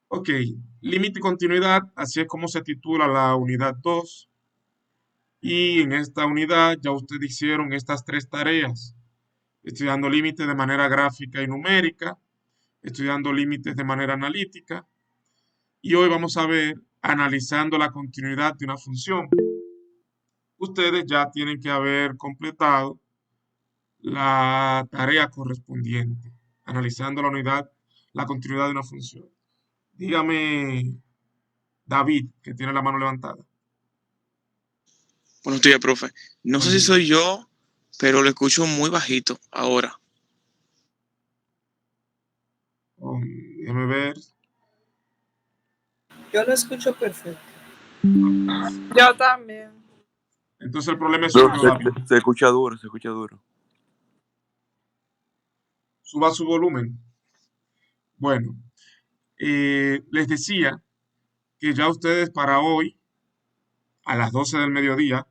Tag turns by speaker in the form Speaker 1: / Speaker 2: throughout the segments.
Speaker 1: Ok, límite y continuidad, así es como se titula la unidad 2. Y en esta unidad ya ustedes hicieron estas tres tareas, estudiando límites de manera gráfica y numérica, estudiando límites de manera analítica, y hoy vamos a ver analizando la continuidad de una función. Ustedes ya tienen que haber completado la tarea correspondiente, analizando la unidad, la continuidad de una función. Dígame, David, que tiene la mano levantada.
Speaker 2: Buenos días, profe. No sé
Speaker 1: Buen
Speaker 2: si
Speaker 1: día.
Speaker 2: soy yo, pero lo escucho muy bajito ahora.
Speaker 1: Déjeme ver.
Speaker 3: Yo lo escucho perfecto.
Speaker 4: Yo también.
Speaker 1: Entonces el problema es
Speaker 5: No,
Speaker 1: suyo, David.
Speaker 5: se escucha duro, se escucha duro.
Speaker 1: Suba su volumen. Bueno, les decía que ya ustedes para hoy, a las 12 del mediodía,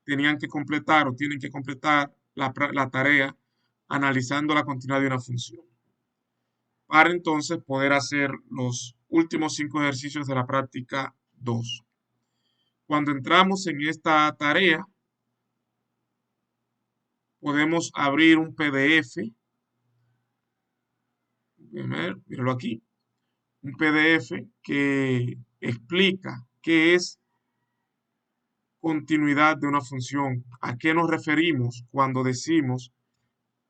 Speaker 1: tenían que completar o tienen que completar la tarea analizando la continuidad de una función, para entonces poder hacer los últimos 5 ejercicios de la práctica 2. Cuando entramos en esta tarea, podemos abrir un PDF, míralo aquí, un PDF que explica qué es continuidad de una función. ¿A qué nos referimos cuando decimos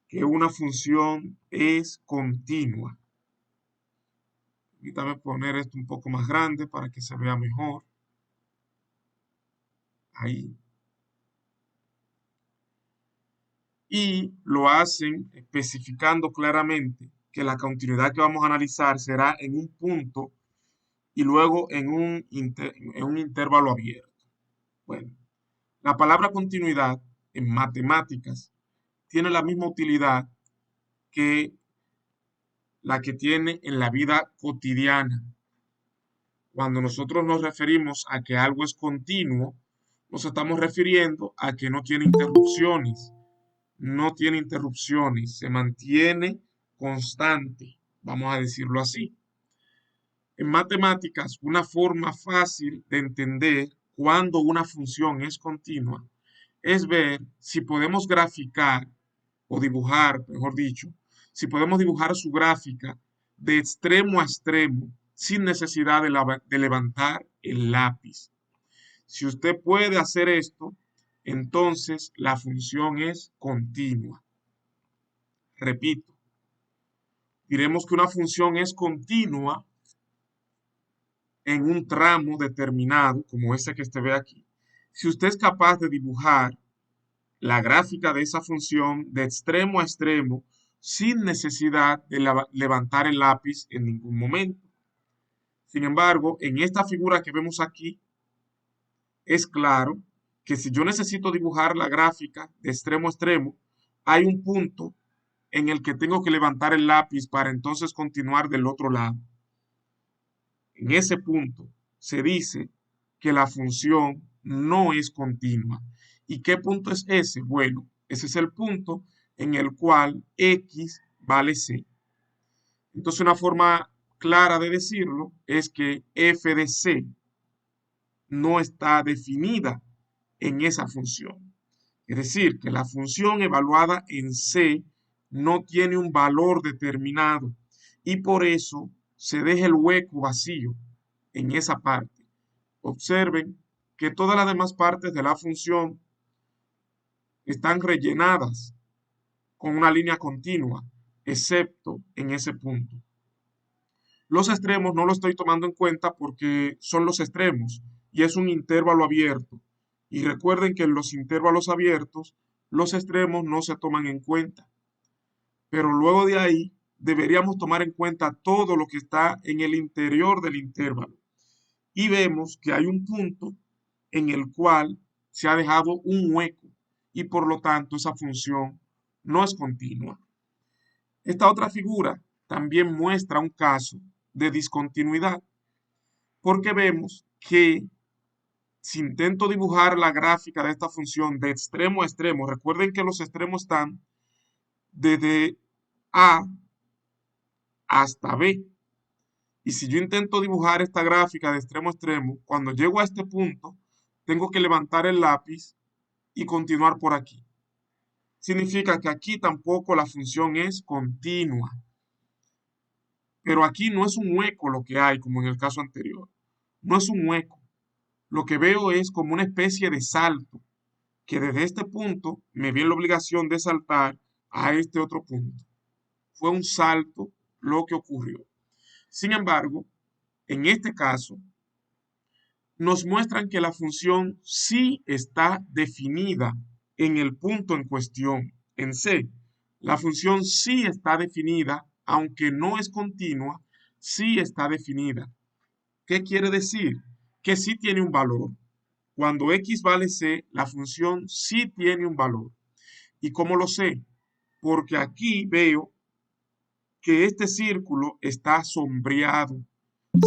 Speaker 1: que una función es continua? Permítame poner esto un poco más grande para que se vea mejor. Ahí. Y lo hacen especificando claramente que la continuidad que vamos a analizar será en un punto y luego en un intervalo abierto. Bueno, la palabra continuidad en matemáticas tiene la misma utilidad que la que tiene en la vida cotidiana. Cuando nosotros nos referimos a que algo es continuo, nos estamos refiriendo a que no tiene interrupciones, se mantiene constante, vamos a decirlo así. En matemáticas, una forma fácil de entender cuando una función es continua es ver si podemos graficar o dibujar, mejor dicho, si podemos dibujar su gráfica de extremo a extremo sin necesidad de levantar el lápiz. Si usted puede hacer esto, entonces la función es continua. Repito, diremos que una función es continua en un tramo determinado, como ese que usted ve aquí. Si usted es capaz de dibujar la gráfica de esa función de extremo a extremo sin necesidad de levantar el lápiz en ningún momento. Sin embargo, en esta figura que vemos aquí, es claro que si yo necesito dibujar la gráfica de extremo a extremo, hay un punto en el que tengo que levantar el lápiz para entonces continuar del otro lado. En ese punto se dice que la función no es continua. ¿Y qué punto es ese? Bueno, ese es el punto en el cual x vale c. Entonces una forma clara de decirlo es que f de c no está definida en esa función. Es decir, que la función evaluada en C no tiene un valor determinado y por eso se deja el hueco vacío en esa parte. Observen que todas las demás partes de la función están rellenadas con una línea continua, excepto en ese punto. Los extremos no lo estoy tomando en cuenta porque son los extremos y es un intervalo abierto. Y recuerden que en los intervalos abiertos los extremos no se toman en cuenta. Pero luego de ahí deberíamos tomar en cuenta todo lo que está en el interior del intervalo. Y vemos que hay un punto en el cual se ha dejado un hueco y por lo tanto esa función no es continua. Esta otra figura también muestra un caso de discontinuidad porque vemos que si intento dibujar la gráfica de esta función de extremo a extremo, recuerden que los extremos están desde A hasta B. Y si yo intento dibujar esta gráfica de extremo a extremo, cuando llego a este punto, tengo que levantar el lápiz y continuar por aquí. Significa que aquí tampoco la función es continua. Pero aquí no es un hueco lo que hay, como en el caso anterior. No es un hueco. Lo que veo es como una especie de salto, que desde este punto me vi en la obligación de saltar a este otro punto. Fue un salto lo que ocurrió. Sin embargo, en este caso, nos muestran que la función sí está definida en el punto en cuestión, en C. La función sí está definida, aunque no es continua, sí está definida. ¿Qué quiere decir? Que sí tiene un valor. Cuando x vale c, la función sí tiene un valor. ¿Y cómo lo sé? Porque aquí veo que este círculo está sombreado.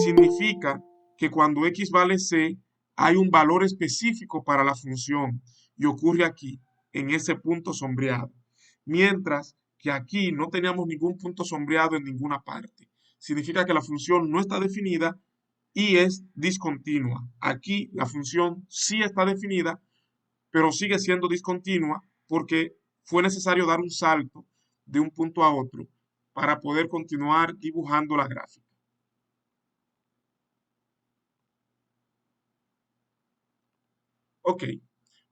Speaker 1: Significa que cuando x vale c, hay un valor específico para la función y ocurre aquí, en ese punto sombreado. Mientras que aquí no teníamos ningún punto sombreado en ninguna parte. Significa que la función no está definida y es discontinua. Aquí la función sí está definida, pero sigue siendo discontinua porque fue necesario dar un salto de un punto a otro para poder continuar dibujando la gráfica. Ok,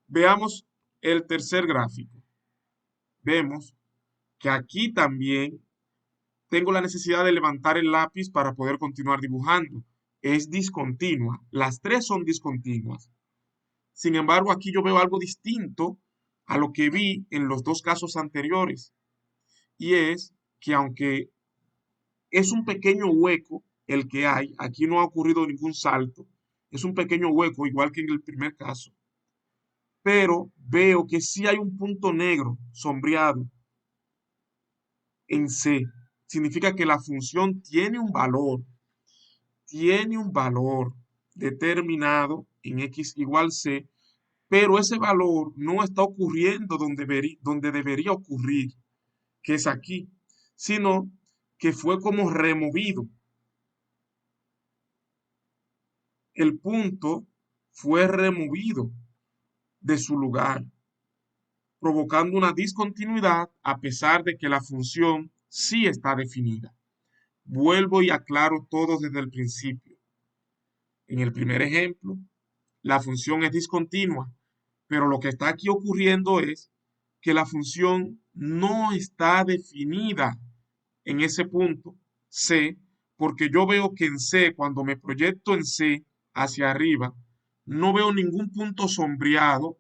Speaker 1: veamos el tercer gráfico. Vemos que aquí también tengo la necesidad de levantar el lápiz para poder continuar dibujando. Es discontinua. Las tres son discontinuas. Sin embargo, aquí yo veo algo distinto a lo que vi en los dos casos anteriores. Y es que aunque es un pequeño hueco el que hay, aquí no ha ocurrido ningún salto, es un pequeño hueco igual que en el primer caso, pero veo que sí hay un punto negro sombreado en C. Significa que la función tiene un valor determinado en x igual c, pero ese valor no está ocurriendo donde debería ocurrir, que es aquí, sino que fue como removido. El punto fue removido de su lugar, provocando una discontinuidad a pesar de que la función sí está definida. Vuelvo y aclaro todo desde el principio. En el primer ejemplo, la función es discontinua, pero lo que está aquí ocurriendo es que la función no está definida en ese punto C, porque yo veo que en C, cuando me proyecto en C hacia arriba, no veo ningún punto sombreado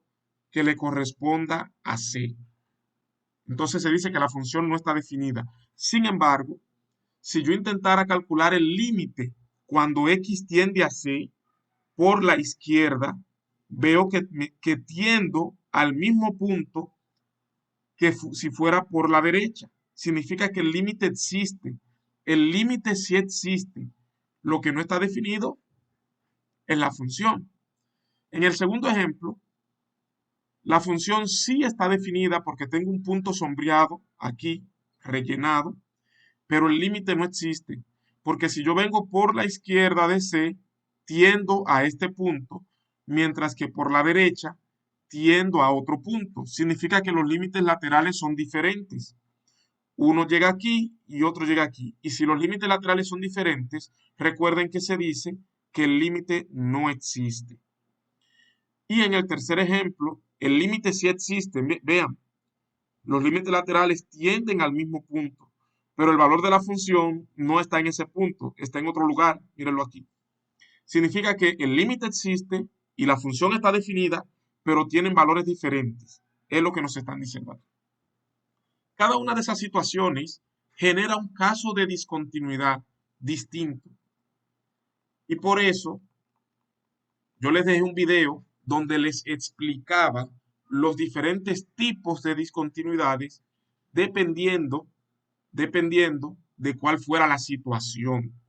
Speaker 1: que le corresponda a C. Entonces se dice que la función no está definida. Sin embargo, si yo intentara calcular el límite cuando x tiende a C por la izquierda, veo que tiendo al mismo punto que si fuera por la derecha. Significa que el límite existe. El límite sí existe. Lo que no está definido es la función. En el segundo ejemplo, la función sí está definida porque tengo un punto sombreado aquí, rellenado, pero el límite no existe. Porque si yo vengo por la izquierda de C, tiendo a este punto, mientras que por la derecha tiendo a otro punto. Significa que los límites laterales son diferentes. Uno llega aquí y otro llega aquí. Y si los límites laterales son diferentes, recuerden que se dice que el límite no existe. Y en el tercer ejemplo, el límite sí existe. Vean, los límites laterales tienden al mismo punto, pero el valor de la función no está en ese punto, está en otro lugar. Mírenlo aquí. Significa que el límite existe y la función está definida, pero tienen valores diferentes. Es lo que nos están diciendo aquí. Cada una de esas situaciones genera un caso de discontinuidad distinto. Y por eso yo les dejé un video donde les explicaba los diferentes tipos de discontinuidades dependiendo de cuál fuera la situación.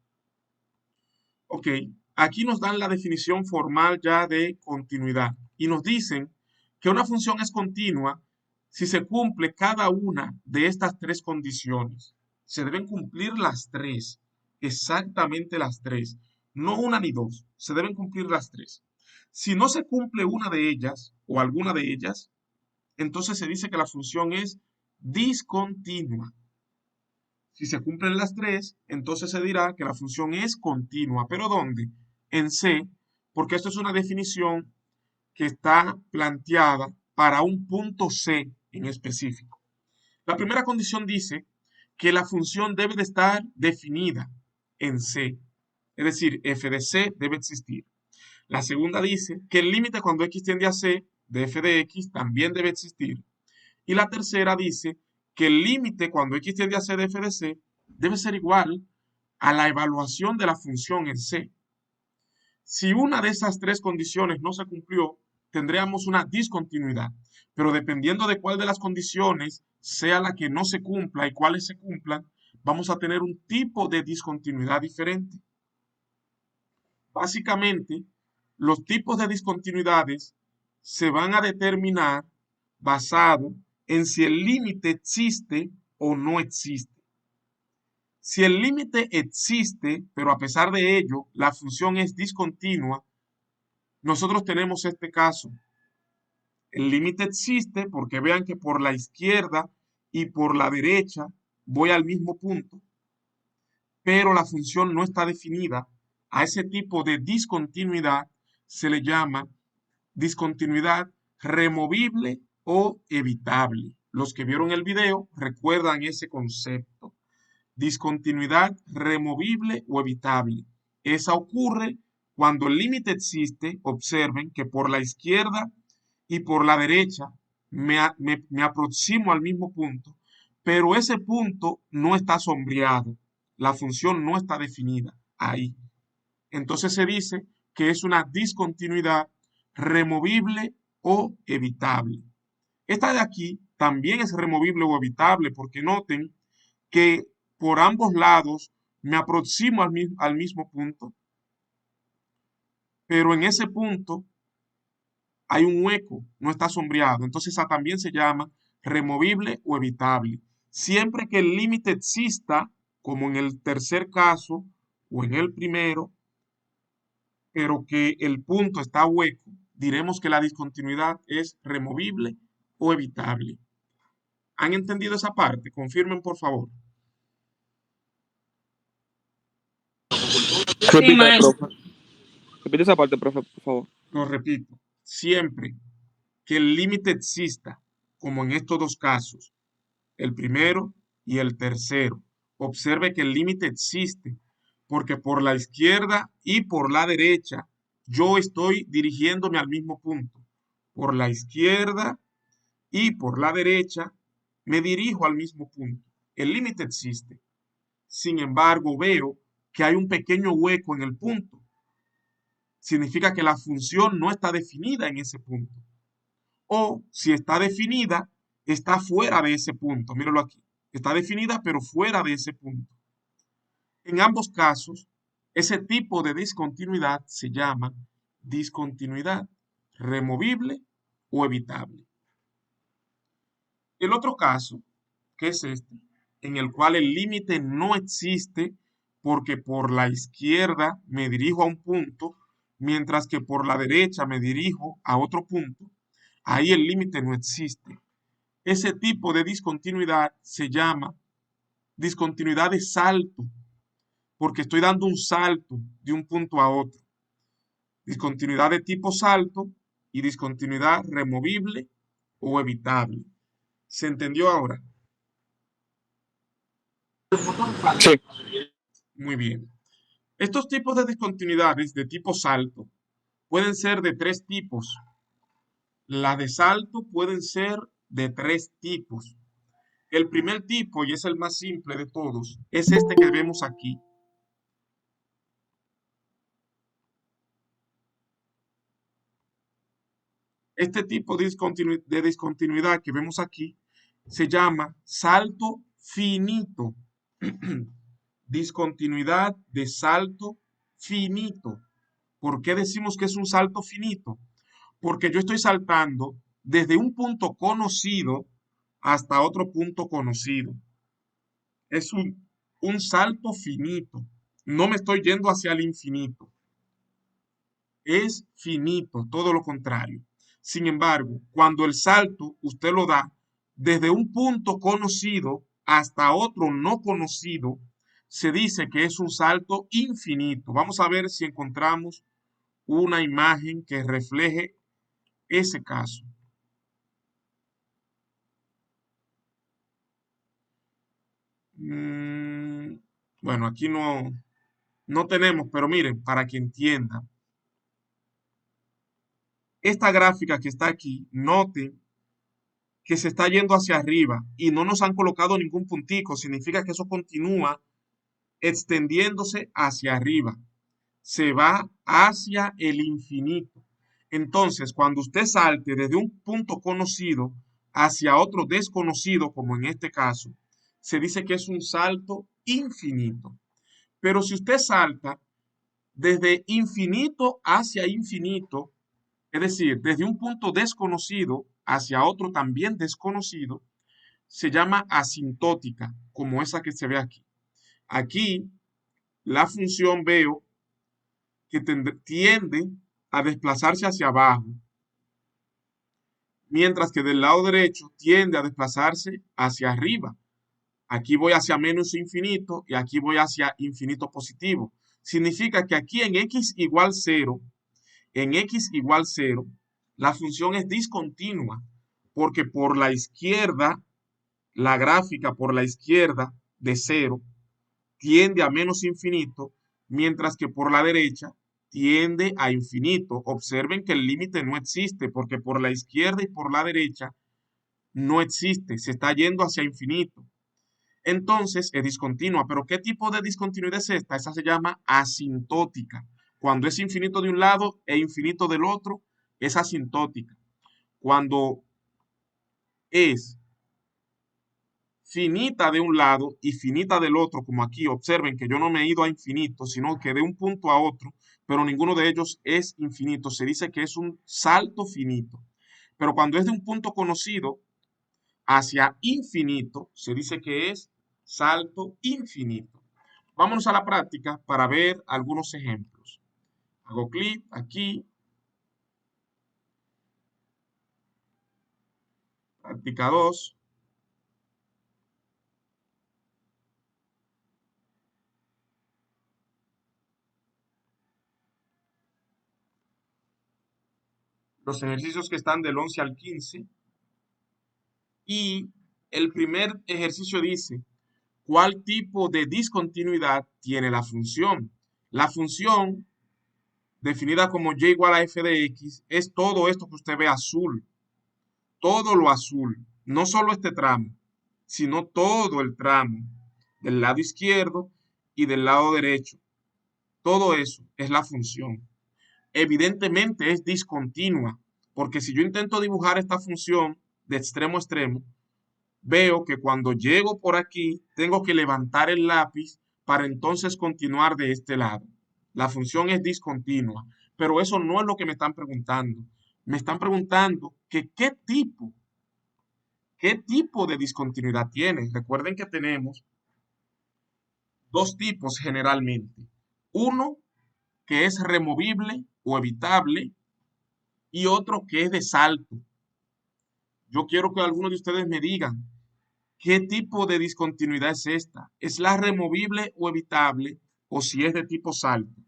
Speaker 1: Ok, aquí nos dan la definición formal ya de continuidad y nos dicen que una función es continua si se cumple cada una de estas tres condiciones. Se deben cumplir las tres, exactamente las tres, no una ni dos, se deben cumplir las tres. Si no se cumple una de ellas o alguna de ellas, entonces se dice que la función es discontinua. Si se cumplen las tres, entonces se dirá que la función es continua. ¿Pero dónde? En C, porque esto es una definición que está planteada para un punto C en específico. La primera condición dice que la función debe de estar definida en C, es decir, f de C debe existir. La segunda dice que el límite cuando x tiende a C de f de x también debe existir. Y la tercera dice que el límite cuando x tiende a C de f de C debe ser igual a la evaluación de la función en C. Si una de esas tres condiciones no se cumplió, tendríamos una discontinuidad. Pero dependiendo de cuál de las condiciones sea la que no se cumpla y cuáles se cumplan, vamos a tener un tipo de discontinuidad diferente. Básicamente, los tipos de discontinuidades se van a determinar basado en si el límite existe o no existe. Si el límite existe, pero a pesar de ello, la función es discontinua, nosotros tenemos este caso. El límite existe porque vean que por la izquierda y por la derecha voy al mismo punto, pero la función no está definida. A ese tipo de discontinuidad se le llama discontinuidad removible o evitable. Los que vieron el video recuerdan ese concepto. Discontinuidad removible o evitable. Esa ocurre cuando el límite existe. Observen que por la izquierda y por la derecha me aproximo al mismo punto, pero ese punto no está sombreado. La función no está definida ahí. Entonces se dice que es una discontinuidad removible o evitable. Esta de aquí también es removible o evitable porque noten que por ambos lados me aproximo al mismo punto, pero en ese punto hay un hueco, no está sombreado. Entonces esa también se llama removible o evitable. Siempre que el límite exista, como en el tercer caso o en el primero, pero que el punto está hueco, diremos que la discontinuidad es removible o evitable. ¿Han entendido esa parte? Confirmen, por favor.
Speaker 2: Repita,
Speaker 4: maestro.
Speaker 2: profe. Repite esa parte, profe, por favor.
Speaker 1: Lo repito, siempre que el límite exista, como en estos dos casos, el primero y el tercero, observe que el límite existe, porque por la izquierda y por la derecha yo estoy dirigiéndome al mismo punto. Por la izquierda y por la derecha me dirijo al mismo punto. El límite existe. Sin embargo, veo que hay un pequeño hueco en el punto. Significa que la función no está definida en ese punto. O si está definida, está fuera de ese punto. Míralo aquí. Está definida, pero fuera de ese punto. En ambos casos, ese tipo de discontinuidad se llama discontinuidad removible o evitable. El otro caso, que es este, en el cual el límite no existe porque por la izquierda me dirijo a un punto, mientras que por la derecha me dirijo a otro punto, ahí el límite no existe. Ese tipo de discontinuidad se llama discontinuidad de salto, porque estoy dando un salto de un punto a otro. Discontinuidad de tipo salto y discontinuidad removible o evitable. ¿Se entendió ahora?
Speaker 2: Sí.
Speaker 1: Muy bien. Estos tipos de discontinuidades de tipo salto pueden ser de tres tipos. Las de salto pueden ser de tres tipos. El primer tipo, y es el más simple de todos, es este que vemos aquí. Este tipo de discontinuidad que vemos aquí se llama salto finito. Discontinuidad de salto finito. ¿Por qué decimos que es un salto finito? Porque yo estoy saltando desde un punto conocido hasta otro punto conocido. es un salto finito. No me estoy yendo hacia el infinito. Es finito, todo lo contrario. Sin embargo, cuando el salto usted lo da desde un punto conocido hasta otro no conocido, se dice que es un salto infinito. Vamos a ver si encontramos una imagen que refleje ese caso. Bueno, aquí no tenemos, pero miren, para que entiendan. Esta gráfica que está aquí, noten que se está yendo hacia arriba y no nos han colocado ningún puntico. Significa que eso continúa extendiéndose hacia arriba. Se va hacia el infinito. Entonces, cuando usted salte desde un punto conocido hacia otro desconocido, como en este caso, se dice que es un salto infinito. Pero si usted salta desde infinito hacia infinito, es decir, desde un punto desconocido hacia otro también desconocido, se llama asintótica, como esa que se ve aquí. Aquí, la función veo que tiende a desplazarse hacia abajo, mientras que del lado derecho tiende a desplazarse hacia arriba. Aquí voy hacia menos infinito y aquí voy hacia infinito positivo. Significa que aquí en x igual 0, la función es discontinua, porque por la izquierda, la gráfica por la izquierda de 0 tiende a menos infinito, mientras que por la derecha tiende a infinito. Observen que el límite no existe, porque por la izquierda y por la derecha no existe, se está yendo hacia infinito. Entonces es discontinua, pero ¿qué tipo de discontinuidad es esta? Esa se llama asintótica. Cuando es infinito de un lado e infinito del otro, es asintótica. Cuando es finita de un lado y finita del otro, como aquí, observen que yo no me he ido a infinito, sino que de un punto a otro, pero ninguno de ellos es infinito. Se dice que es un salto finito. Pero cuando es de un punto conocido hacia infinito, se dice que es salto infinito. Vámonos a la práctica para ver algunos ejemplos. Hago clic aquí. Práctica 2. Los ejercicios que están del 11 al 15. Y el primer ejercicio dice, ¿cuál tipo de discontinuidad tiene la función? La función, definida como y igual a f de x, es todo esto que usted ve azul. Todo lo azul. No solo este tramo, sino todo el tramo del lado izquierdo y del lado derecho. Todo eso es la función. Evidentemente es discontinua, porque si yo intento dibujar esta función de extremo a extremo, veo que cuando llego por aquí, tengo que levantar el lápiz para entonces continuar de este lado. La función es discontinua, pero eso no es lo que me están preguntando. Me están preguntando que qué tipo de discontinuidad tiene. Recuerden que tenemos dos tipos generalmente. Uno que es removible o evitable y otro que es de salto. Yo quiero que algunos de ustedes me digan qué tipo de discontinuidad es esta. ¿Es la removible o evitable o si es de tipo salto?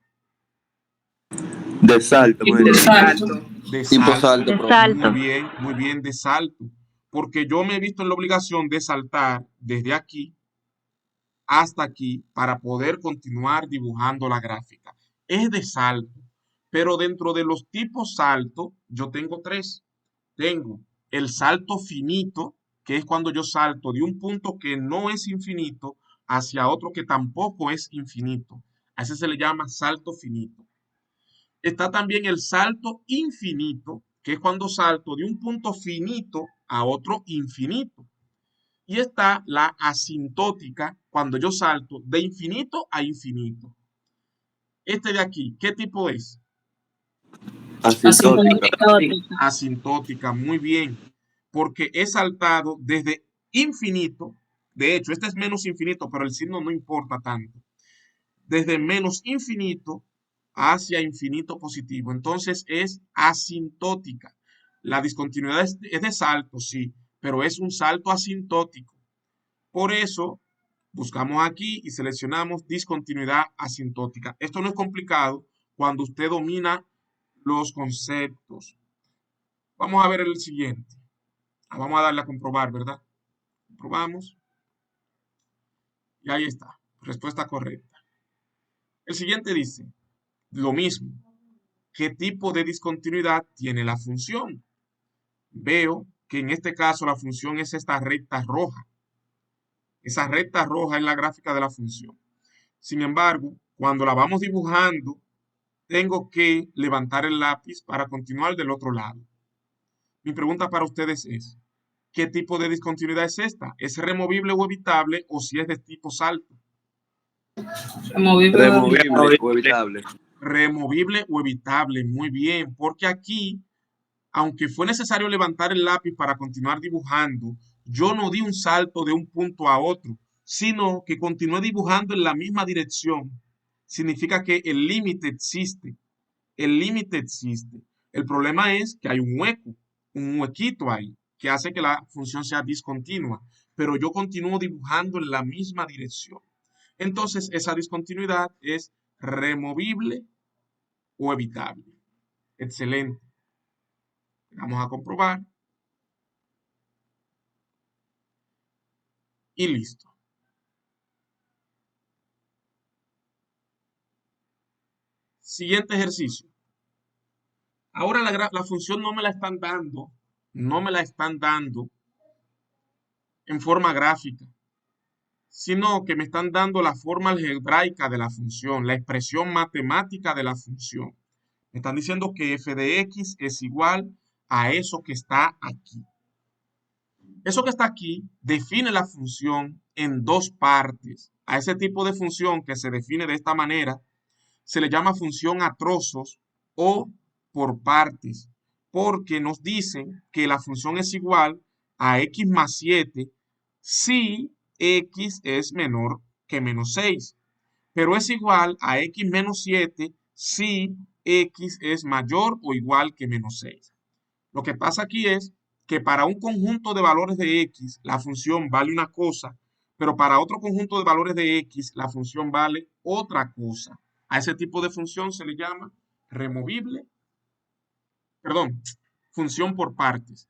Speaker 5: De salto,
Speaker 4: Tipo
Speaker 5: maestro.
Speaker 4: salto.
Speaker 1: De
Speaker 5: Tipo
Speaker 1: salto.
Speaker 5: salto,
Speaker 3: De
Speaker 5: profe.
Speaker 3: salto.
Speaker 1: Muy bien, de salto. Porque yo me he visto en la obligación de saltar desde aquí hasta aquí para poder continuar dibujando la gráfica. Es de salto, pero dentro de los tipos salto, yo tengo tres. Tengo el salto finito, que es cuando yo salto de un punto que no es infinito hacia otro que tampoco es infinito. A ese se le llama salto finito. Está también el salto infinito, que es cuando salto de un punto finito a otro infinito. Y está la asintótica, cuando yo salto de infinito a infinito. Este de aquí, ¿qué tipo es?
Speaker 5: Asintótica.
Speaker 1: Asintótica, muy bien, porque he saltado desde infinito De hecho, este es menos infinito, pero el signo no importa tanto. Desde menos infinito hacia infinito positivo. Entonces es asintótica. La discontinuidad es de salto, sí, pero es un salto asintótico. Por eso buscamos aquí y seleccionamos discontinuidad asintótica. Esto no es complicado cuando usted domina los conceptos. Vamos a ver el siguiente. Vamos a darle a comprobar, ¿verdad? Comprobamos. Y ahí está. Respuesta correcta. El siguiente dice lo mismo. ¿Qué tipo de discontinuidad tiene la función? Veo que en este caso la función es esta recta roja. Esa recta roja es la gráfica de la función. Sin embargo, cuando la vamos dibujando, tengo que levantar el lápiz para continuar del otro lado. Mi pregunta para ustedes es, ¿qué tipo de discontinuidad es esta? ¿Es removible o evitable o si es de tipo salto?
Speaker 5: Removible o evitable.
Speaker 1: Removible o evitable, muy bien, porque aquí, aunque fue necesario levantar el lápiz para continuar dibujando, yo no di un salto de un punto a otro, sino que continué dibujando en la misma dirección. Significa que el límite existe. El límite existe. El problema es que hay un hueco, un huequito ahí, que hace que la función sea discontinua, pero yo continúo dibujando en la misma dirección. Entonces, esa discontinuidad es removible o evitable. Excelente. Vamos a comprobar. Y listo. Siguiente ejercicio. Ahora la función no me la están dando, no me la están dando en forma gráfica, sino que me están dando la forma algebraica de la función, la expresión matemática de la función. Me están diciendo que f de x es igual a eso que está aquí. Eso que está aquí define la función en dos partes. A ese tipo de función que se define de esta manera se le llama función a trozos o por partes, porque nos dicen que la función es igual a x más 7 si x es menor que menos 6, pero es igual a x menos 7 si x es mayor o igual que menos 6. Lo que pasa aquí es que para un conjunto de valores de x la función vale una cosa, pero para otro conjunto de valores de x la función vale otra cosa. A ese tipo de función se le llama removible, perdón, función por partes.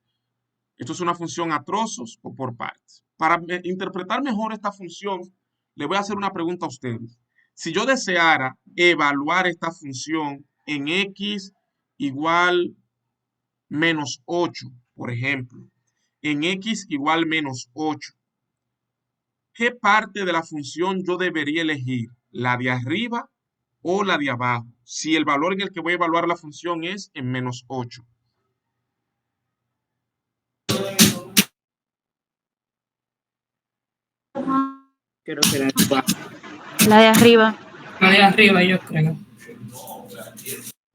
Speaker 1: Esto es una función a trozos o por partes. Para interpretar mejor esta función, le voy a hacer una pregunta a ustedes. Si yo deseara evaluar esta función en x igual menos 8, por ejemplo, en x igual menos 8, ¿qué parte de la función yo debería elegir? ¿La de arriba o la de abajo? Si el valor en el que voy a evaluar la función es en menos 8.
Speaker 3: Creo que era
Speaker 6: La de arriba.
Speaker 4: La de arriba, yo creo.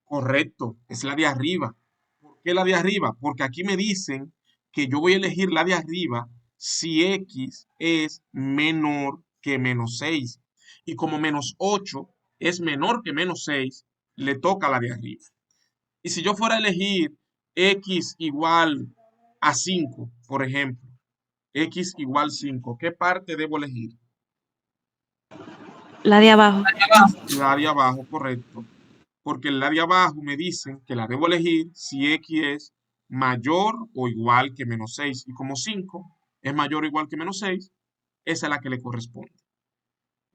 Speaker 1: Correcto, es la de arriba. ¿Por qué la de arriba? Porque aquí me dicen que yo voy a elegir la de arriba si x es menor que menos 6. Y como menos 8 es menor que menos 6, le toca la de arriba. Y si yo fuera a elegir x igual a 5, por ejemplo, x igual 5, ¿qué parte debo elegir?
Speaker 6: La de abajo.
Speaker 1: La de abajo, correcto. Porque en la de abajo me dicen que la debo elegir si x es mayor o igual que menos 6. Y como 5 es mayor o igual que menos 6, esa es la que le corresponde.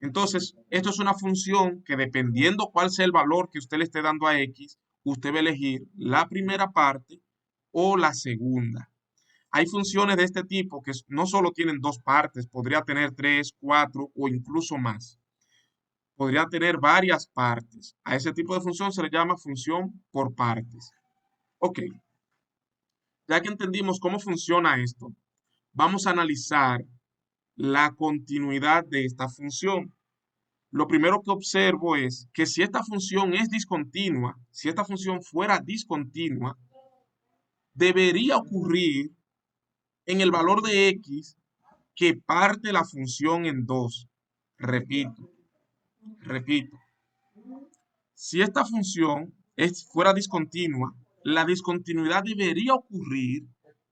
Speaker 1: Entonces, esto es una función que dependiendo cuál sea el valor que usted le esté dando a x, usted va a elegir la primera parte o la segunda. Hay funciones de este tipo que no solo tienen dos partes, podría tener 3, 4 o incluso más. Podría tener varias partes. A ese tipo de función se le llama función por partes. Ok, ya que entendimos cómo funciona esto, vamos a analizar la continuidad de esta función. Lo primero que observo es que si esta función es discontinua, si esta función fuera discontinua, debería ocurrir en el valor de x que parte la función en dos. Repito. Si esta función fuera discontinua, la discontinuidad debería ocurrir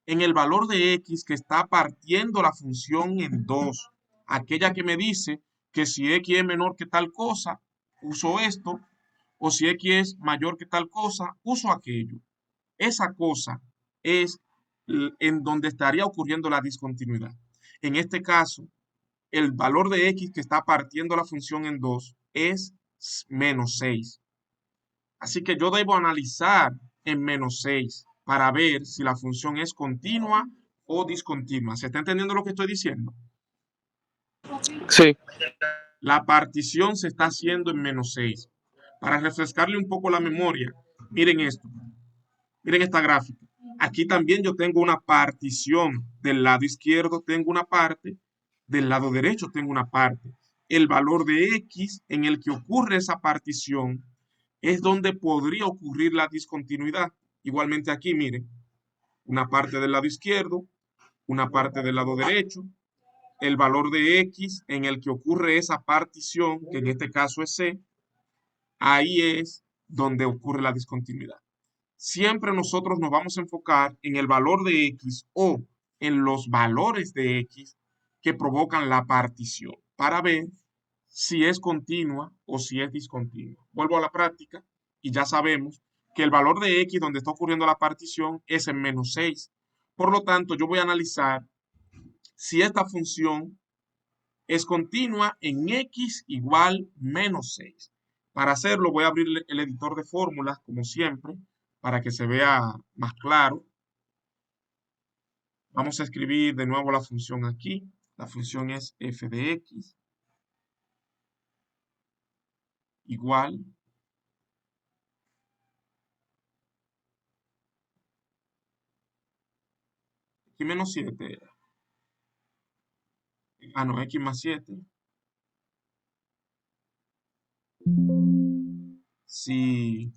Speaker 1: en el valor de x que está partiendo la función en dos. Aquella que me dice que si x es menor que tal cosa, uso esto, o si x es mayor que tal cosa, uso aquello. Esa cosa es en donde estaría ocurriendo la discontinuidad. En este caso, el valor de x que está partiendo la función en dos es menos 6. Así que yo debo analizar en menos 6 para ver si la función es continua o discontinua. ¿Se está entendiendo lo que estoy diciendo?
Speaker 2: Sí.
Speaker 1: La partición se está haciendo en menos 6. Para refrescarle un poco la memoria, miren esto. Miren esta gráfica. Aquí también yo tengo una partición. Del lado izquierdo tengo una parte, del lado derecho tengo una parte. El valor de x en el que ocurre esa partición es donde podría ocurrir la discontinuidad. Igualmente aquí, miren, una parte del lado izquierdo, una parte del lado derecho, el valor de x en el que ocurre esa partición, que en este caso es c, ahí es donde ocurre la discontinuidad. Siempre nosotros nos vamos a enfocar en el valor de x o en los valores de x que provocan la partición para ver si es continua o si es discontinua. Vuelvo a la práctica y ya sabemos que el valor de x donde está ocurriendo la partición es en menos 6. Por lo tanto, yo voy a analizar si esta función es continua en x igual menos 6. Para hacerlo voy a abrir el editor de fórmulas como siempre para que se vea más claro. Vamos a escribir de nuevo la función aquí. La función es f de x igual x menos 7 era. Ah, no, x más 7. Si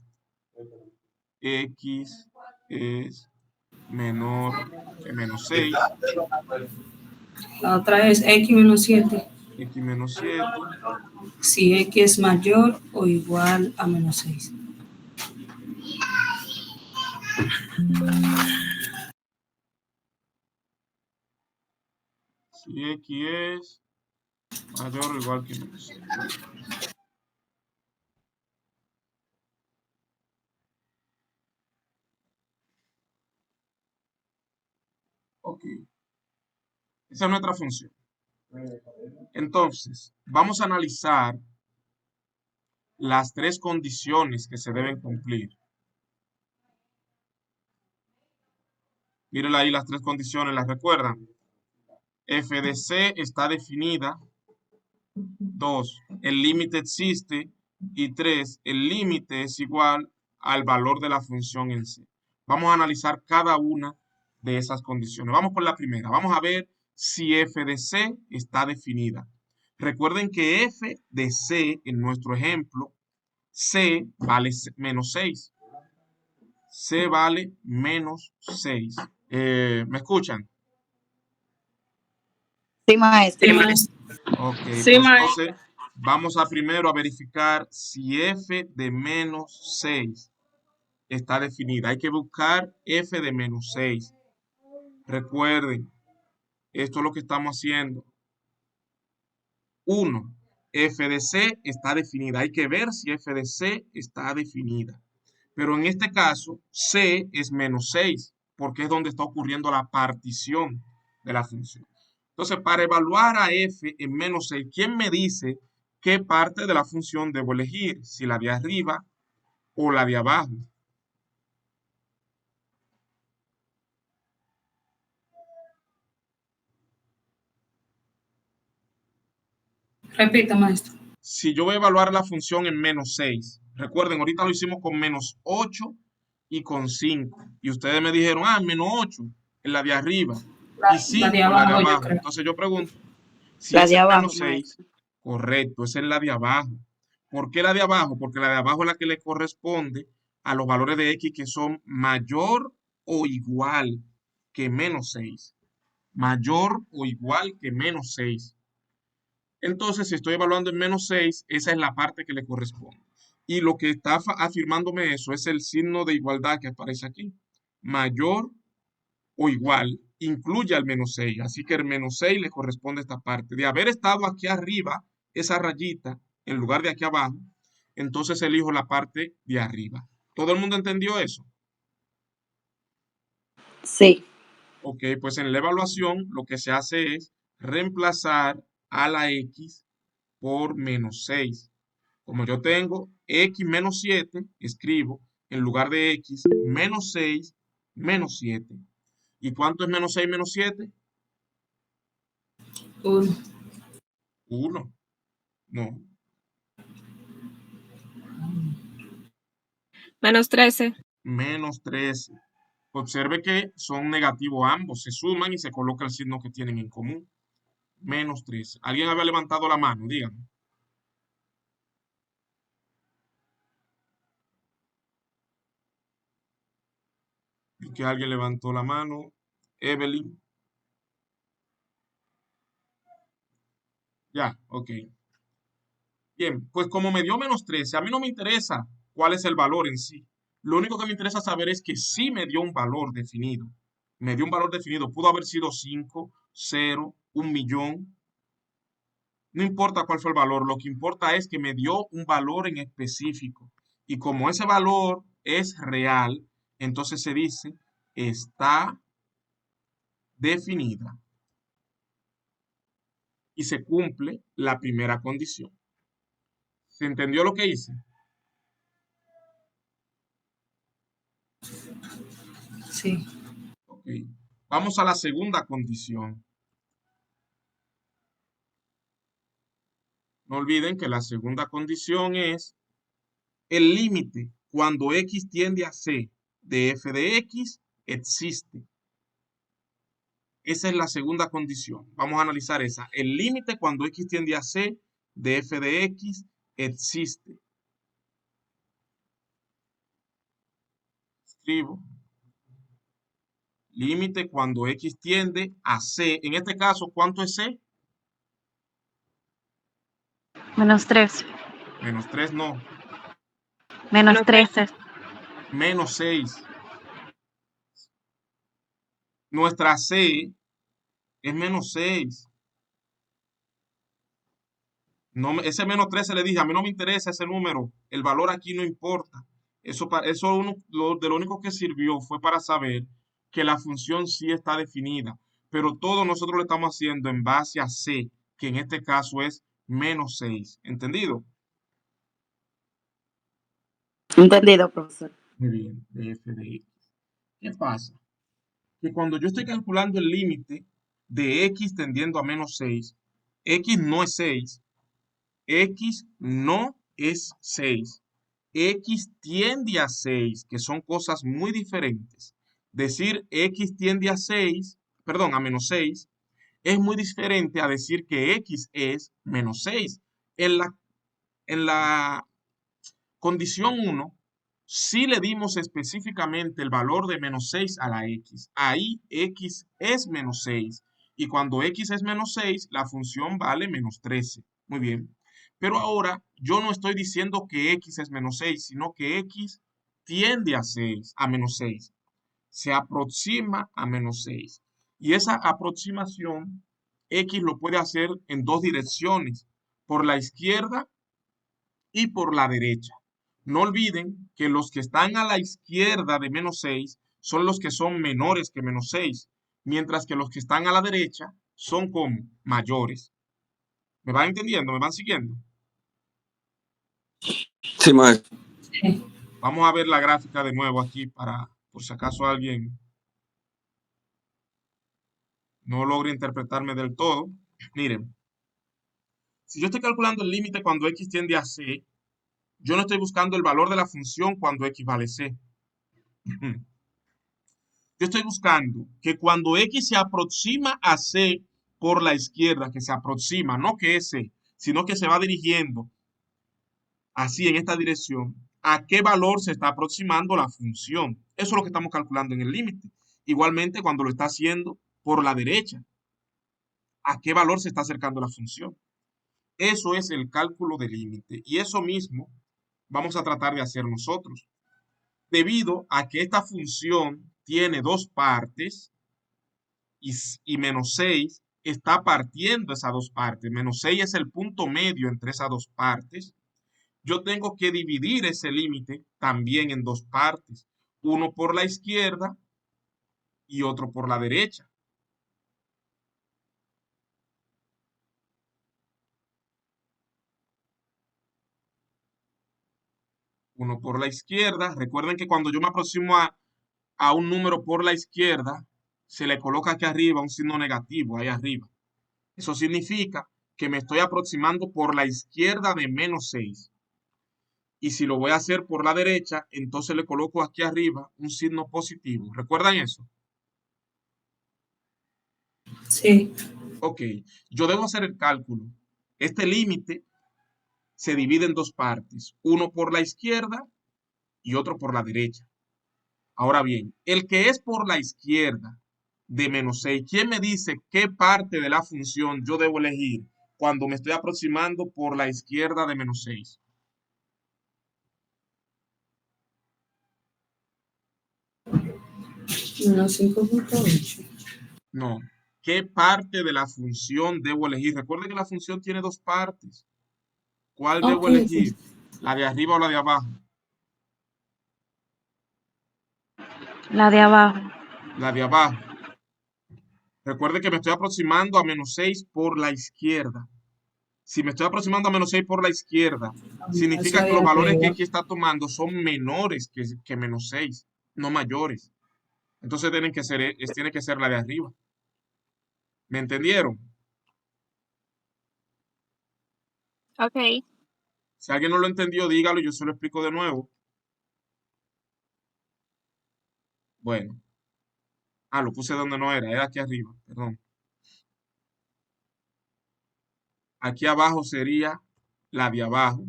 Speaker 1: x es menor que menos 6,
Speaker 4: La otra es x menos 7.
Speaker 1: x menos 7,
Speaker 4: Si x es mayor o igual a menos 6.
Speaker 1: si x es mayor o igual que menos 6. Ok. Esa es nuestra función. Entonces, vamos a analizar las tres condiciones que se deben cumplir. Miren ahí las tres condiciones, ¿las recuerdan? F de C está definida. 2, el límite existe. Y 3, el límite es igual al valor de la función en C. Vamos a analizar cada una de esas condiciones. Vamos por la primera. Vamos a ver si f de C está definida. Recuerden que f de C, en nuestro ejemplo, C vale menos 6. C vale menos 6. ¿Me escuchan?
Speaker 6: Sí, maestro.
Speaker 4: Sí, maestro.
Speaker 1: Ok,
Speaker 3: Sí,
Speaker 1: pues
Speaker 3: maestro.
Speaker 1: entonces vamos a primero a verificar si f de menos 6 está definida. Hay que buscar f de menos 6. Recuerden, esto es lo que estamos haciendo. 1. F de C está definida. Hay que ver si f de C está definida. Pero en este caso, C es menos 6, porque es donde está ocurriendo la partición de la función. Entonces, para evaluar a f en menos 6, ¿quién me dice qué parte de la función debo elegir? Si la de arriba o la de abajo.
Speaker 4: Repita, maestro.
Speaker 1: Si yo voy a evaluar la función en menos 6, recuerden, ahorita lo hicimos con menos 8 y con 5. Y ustedes me dijeron, menos 8 en la de arriba y
Speaker 4: La
Speaker 1: 5
Speaker 4: de
Speaker 1: en la de
Speaker 4: abajo, yo
Speaker 1: abajo.
Speaker 4: creo.
Speaker 1: Entonces yo pregunto, si
Speaker 6: La
Speaker 1: es
Speaker 6: de
Speaker 1: en
Speaker 6: abajo,
Speaker 1: menos 6,
Speaker 6: maestro.
Speaker 1: correcto, esa es la de abajo. ¿Por qué la de abajo? Porque la de abajo es la que le corresponde a los valores de x que son mayor o igual que menos 6. mayor o igual que menos 6. Entonces, si estoy evaluando en menos 6, esa es la parte que le corresponde. Y lo que está afirmándome eso es el signo de igualdad que aparece aquí. Mayor o igual incluye al menos 6. Así que el menos 6 le corresponde a esta parte. De haber estado aquí arriba, esa rayita, en lugar de aquí abajo, entonces elijo la parte de arriba. ¿Todo el mundo entendió eso?
Speaker 3: Sí.
Speaker 1: Ok, pues en la evaluación lo que se hace es reemplazar a la X por menos 6. Como yo tengo X menos 7, escribo en lugar de X menos 6 menos 7. ¿Y cuánto es menos 6 menos 7?
Speaker 4: 1.
Speaker 1: 1. No.
Speaker 7: Menos 13.
Speaker 1: Menos 13. Observe que son negativos ambos. Se suman y se coloca el signo que tienen en común. Menos 13. ¿Alguien había levantado la mano? Díganme. Y que alguien levantó la mano. Evelyn. Ya, ok. Bien, pues como me dio menos 13, a mí no me interesa cuál es el valor en sí. Lo único que me interesa saber es que sí me dio un valor definido. Me dio un valor definido. Pudo haber sido 5, 0, 1.000.000. No importa cuál fue el valor, lo que importa es que me dio un valor en específico. Y como ese valor es real, entonces se dice está definida. Y se cumple la primera condición. ¿Se entendió lo que hice?
Speaker 4: Sí.
Speaker 1: Ok. Vamos a la segunda condición. No olviden que la segunda condición es el límite cuando x tiende a c de f de x existe. Esa es la segunda condición. Vamos a analizar esa. El límite cuando x tiende a c de f de x existe. Escribo. Límite cuando x tiende a c. En este caso, ¿cuánto es c?
Speaker 6: Menos 3.
Speaker 1: Menos 3 no.
Speaker 6: Menos 13.
Speaker 1: Menos 6. Nuestra c es menos 6. No, ese menos 13 le dije, a mí no me interesa ese número, el valor aquí no importa. Eso de lo único que sirvió fue para saber que la función sí está definida, pero todo nosotros lo estamos haciendo en base a c, que en este caso es menos 6. ¿Entendido?
Speaker 3: Entendido, profesor.
Speaker 1: Muy bien, de f de x. ¿Qué pasa? Que cuando yo estoy calculando el límite de x tendiendo a menos 6, x no es 6. X no es 6. X tiende a 6, que son cosas muy diferentes. Decir X tiende a 6, perdón, a menos 6, es muy diferente a decir que X es menos 6. En la condición 1, sí le dimos específicamente el valor de menos 6 a la X. Ahí X es menos 6. Y cuando X es menos 6, la función vale menos 13. Muy bien. Pero ahora yo no estoy diciendo que X es menos 6, sino que X tiende a 6, a menos 6. Se aproxima a menos 6. Y esa aproximación X lo puede hacer en dos direcciones, por la izquierda y por la derecha. No olviden que los que están a la izquierda de menos 6 son los que son menores que menos 6, mientras que los que están a la derecha son como mayores. ¿Me van entendiendo? ¿Me van siguiendo?
Speaker 5: Sí, maestro.
Speaker 4: Sí.
Speaker 1: Vamos a ver la gráfica de nuevo aquí para, por si acaso alguien no logra interpretarme del todo. Miren, si yo estoy calculando el límite cuando x tiende a c, yo no estoy buscando el valor de la función cuando x vale c. Yo estoy buscando que cuando x se aproxima a c por la izquierda, que se aproxima, no que es c, sino que se va dirigiendo así en esta dirección, a qué valor se está aproximando la función. Eso es lo que estamos calculando en el límite. Igualmente, cuando lo está haciendo por la derecha. ¿A qué valor se está acercando la función? Eso es el cálculo del límite. Y eso mismo vamos a tratar de hacer nosotros. Debido a que esta función tiene dos partes y menos 6 está partiendo esas dos partes. Menos 6 es el punto medio entre esas dos partes. Yo tengo que dividir ese límite también en dos partes. Uno por la izquierda y otro por la derecha. Uno por la izquierda. Recuerden que cuando yo me aproximo a un número por la izquierda, se le coloca aquí arriba un signo negativo, ahí arriba. Eso significa que me estoy aproximando por la izquierda de menos 6. Y si lo voy a hacer por la derecha, entonces le coloco aquí arriba un signo positivo. ¿Recuerdan eso?
Speaker 4: Sí.
Speaker 1: Ok, yo debo hacer el cálculo. Este límite se divide en dos partes, uno por la izquierda y otro por la derecha. Ahora bien, el que es por la izquierda de menos 6, ¿quién me dice qué parte de la función yo debo elegir cuando me estoy aproximando por la izquierda de menos 6?
Speaker 4: Menos 5.8.
Speaker 1: No. ¿Qué parte de la función debo elegir? Recuerden que la función tiene dos partes. ¿Cuál debo
Speaker 4: Ok,
Speaker 1: elegir?
Speaker 4: sí.
Speaker 1: ¿La de arriba o la de abajo?
Speaker 6: La de abajo.
Speaker 1: La de abajo. Recuerde que me estoy aproximando a menos 6 por la izquierda. Si me estoy aproximando a menos 6 por la izquierda,
Speaker 4: Es
Speaker 1: significa
Speaker 4: la
Speaker 1: que
Speaker 4: de
Speaker 1: los valores que
Speaker 4: arriba.
Speaker 1: X está tomando son menores que menos 6, no mayores. Entonces tiene que ser la de arriba. ¿Me entendieron?
Speaker 6: Ok.
Speaker 1: Si alguien no lo entendió, dígalo, yo se lo explico de nuevo. Bueno. Lo puse donde no era aquí arriba, perdón. Aquí abajo sería la de abajo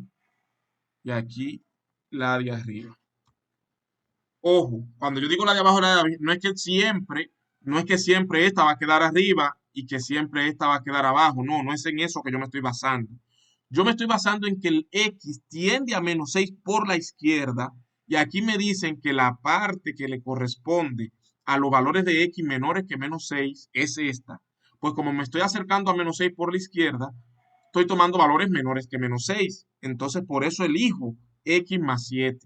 Speaker 1: y aquí la de arriba. Ojo, cuando yo digo la de abajo, la de arriba, no es que siempre esta va a quedar arriba y que siempre esta va a quedar abajo. No, no es en eso que yo me estoy basando. Yo me estoy basando en que el X tiende a menos 6 por la izquierda y aquí me dicen que la parte que le corresponde a los valores de X menores que menos 6 es esta. Pues como me estoy acercando a menos 6 por la izquierda, estoy tomando valores menores que menos 6. Entonces por eso elijo X más 7.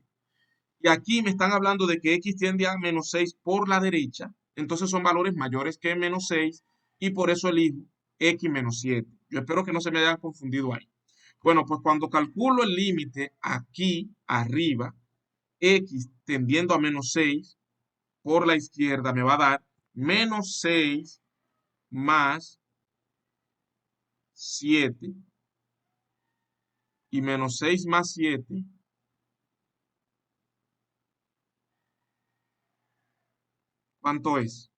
Speaker 1: Y aquí me están hablando de que X tiende a menos 6 por la derecha. Entonces son valores mayores que menos 6 y por eso elijo X menos 7. Yo espero que no se me hayan confundido ahí. Bueno, pues cuando calculo el límite aquí arriba, X tendiendo a menos 6 por la izquierda me va a dar menos 6 más 7 y menos 6 más 7. ¿Cuánto es?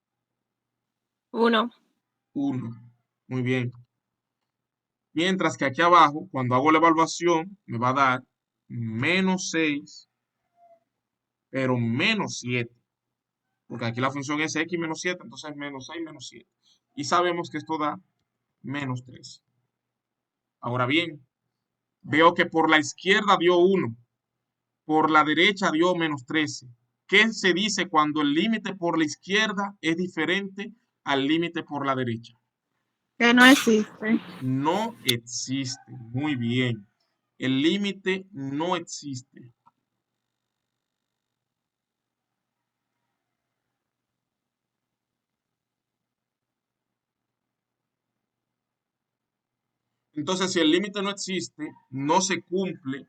Speaker 6: 1.
Speaker 1: 1. Muy bien. Mientras que aquí abajo, cuando hago la evaluación, me va a dar menos 6, pero menos 7. Porque aquí la función es X menos 7, entonces menos 6 menos 7. Y sabemos que esto da menos 3. Ahora bien, veo que por la izquierda dio 1, por la derecha dio menos 13. ¿Qué se dice cuando el límite por la izquierda es diferente al límite por la derecha?
Speaker 6: Que no existe.
Speaker 1: No existe. Muy bien. El límite no existe. Entonces, si el límite no existe, no se cumple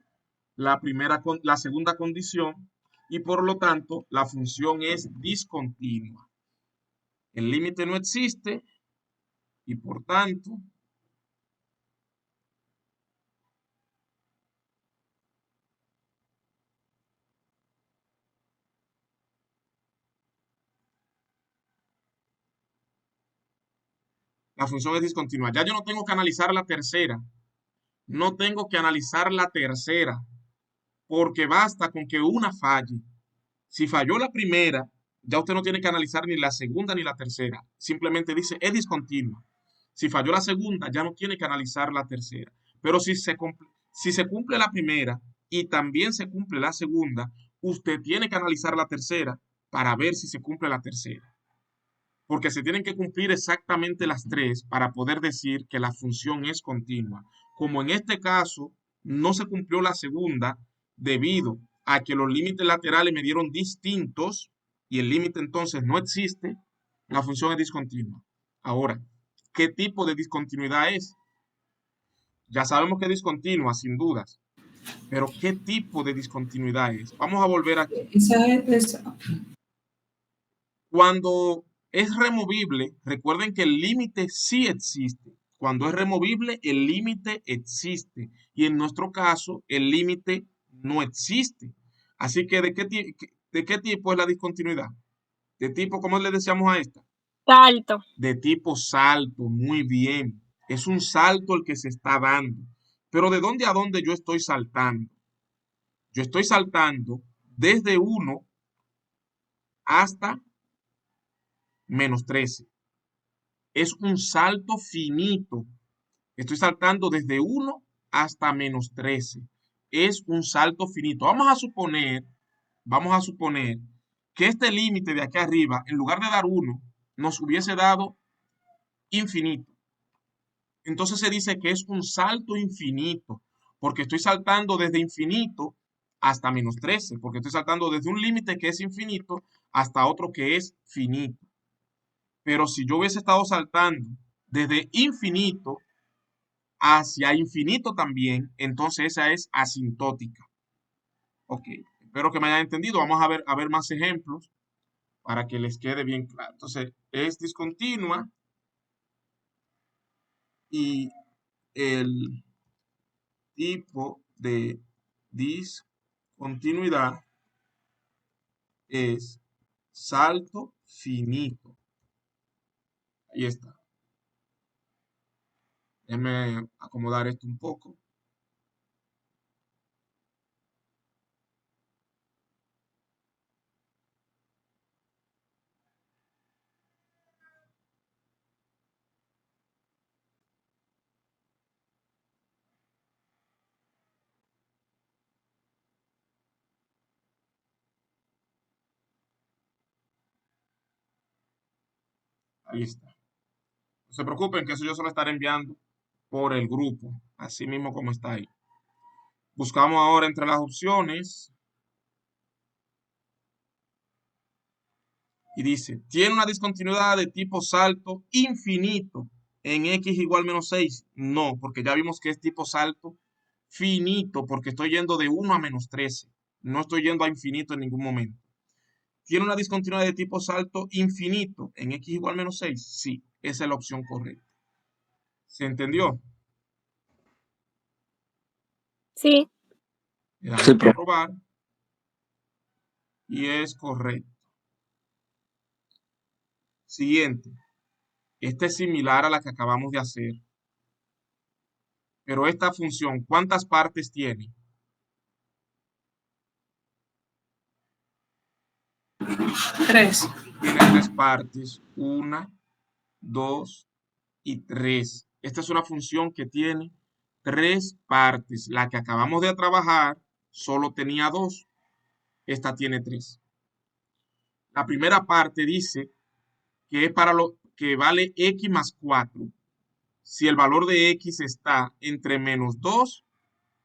Speaker 1: la segunda condición y por lo tanto la función es discontinua. El límite no existe y por tanto la función es discontinua. Ya yo no tengo que analizar la tercera. No tengo que analizar la tercera porque basta con que una falle. Si falló la primera, ya usted no tiene que analizar ni la segunda ni la tercera. Simplemente dice, es discontinua. Si falló la segunda, ya no tiene que analizar la tercera. Pero si se cumple la primera y también se cumple la segunda, usted tiene que analizar la tercera para ver si se cumple la tercera. Porque se tienen que cumplir exactamente las tres para poder decir que la función es continua. Como en este caso no se cumplió la segunda debido a que los límites laterales me dieron distintos y el límite entonces no existe, la función es discontinua. Ahora, ¿qué tipo de discontinuidad es? Ya sabemos que es discontinua, sin dudas, pero ¿qué tipo de discontinuidad es? Vamos a volver aquí.
Speaker 4: Esa es,
Speaker 1: Cuando es removible, recuerden que el límite sí existe. Cuando es removible, el límite existe. Y en nuestro caso, el límite no existe. Así que, ¿de qué tipo es la discontinuidad? ¿De tipo, cómo le decíamos a esta?
Speaker 6: Salto.
Speaker 1: De tipo salto, muy bien. Es un salto el que se está dando. Pero ¿de dónde a dónde yo estoy saltando? Yo estoy saltando desde 1 hasta -13. Es un salto finito. Estoy saltando desde 1 hasta -13. Es un salto finito. Vamos a suponer que este límite de aquí arriba, en lugar de dar 1, nos hubiese dado infinito. Entonces se dice que es un salto infinito, porque estoy saltando desde infinito hasta -13, porque estoy saltando desde un límite que es infinito hasta otro que es finito. Pero si yo hubiese estado saltando desde infinito hacia infinito también, entonces esa es asintótica. Ok, espero que me hayan entendido. Vamos a ver más ejemplos para que les quede bien claro. Entonces, es discontinua y el tipo de discontinuidad es salto finito. Ahí está. Déjenme acomodar esto un poco. Ahí está. No se preocupen que eso yo se lo estaré enviando por el grupo, así mismo como está ahí. Buscamos ahora entre las opciones y dice, ¿tiene una discontinuidad de tipo salto infinito en x igual -6? No, porque ya vimos que es tipo salto finito, porque estoy yendo de 1 a -13. No estoy yendo a infinito en ningún momento. ¿Tiene una discontinuidad de tipo salto infinito en x igual -6? Sí, esa es la opción correcta. ¿Se entendió?
Speaker 6: Sí.
Speaker 1: Le damos
Speaker 5: Sí,
Speaker 1: a
Speaker 5: profe.
Speaker 1: probar y es correcto. Siguiente. Esta es similar a la que acabamos de hacer. Pero esta función, ¿cuántas partes tiene?
Speaker 4: tres.
Speaker 1: Tiene 3 partes. 1, 2 y 3. Esta es una función que tiene 3 partes. La que acabamos de trabajar solo tenía 2. Esta tiene 3. La primera parte dice que es para lo que vale x más 4. Si el valor de x está entre -2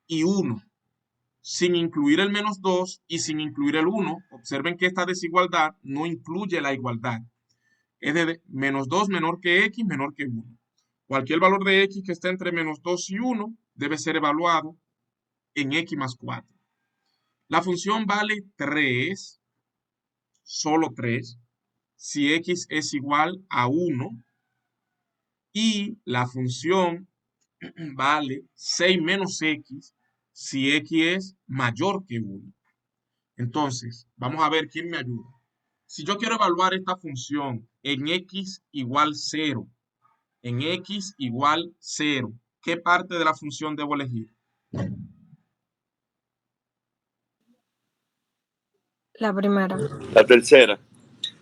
Speaker 1: y 1, sin incluir el -2 y sin incluir el 1, observen que esta desigualdad no incluye la igualdad. Es de -2 menor que x menor que 1. Cualquier valor de x que esté entre -2 y 1 debe ser evaluado en x más 4. La función vale 3, solo 3, si x es igual a 1, y la función vale 6 menos x si x es mayor que 1. Entonces, vamos a ver quién me ayuda. Si yo quiero evaluar esta función en x igual 0, en x igual 0, ¿qué parte de la función debo elegir?
Speaker 6: La primera.
Speaker 5: La tercera.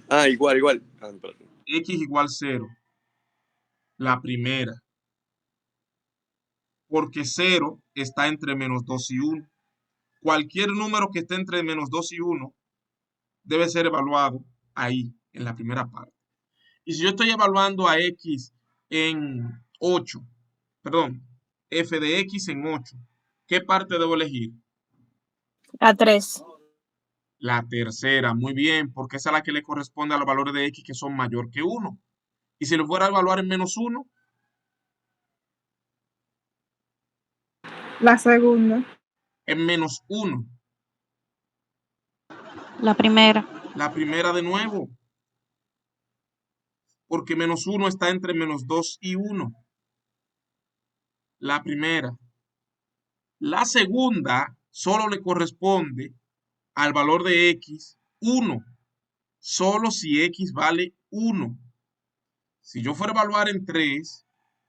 Speaker 5: Ah, igual. Ah, espérate.
Speaker 1: X igual 0. La primera. Porque 0 está entre menos 2 y 1. Cualquier número que esté entre menos 2 y 1 debe ser evaluado ahí, en la primera parte. Y si yo estoy evaluando a X en 8, perdón, f de X en 8, ¿qué parte debo elegir?
Speaker 6: La 3.
Speaker 1: La tercera, muy bien, porque esa es la que le corresponde a los valores de X que son mayor que 1. Y si lo fuera a evaluar en menos 1,
Speaker 6: La segunda.
Speaker 1: en menos 1.
Speaker 3: La primera.
Speaker 1: La primera de nuevo, porque menos 1 está entre menos 2 y 1. La primera. La segunda solo le corresponde al valor de X 1, solo si X vale 1. Si yo fuera a evaluar en 3,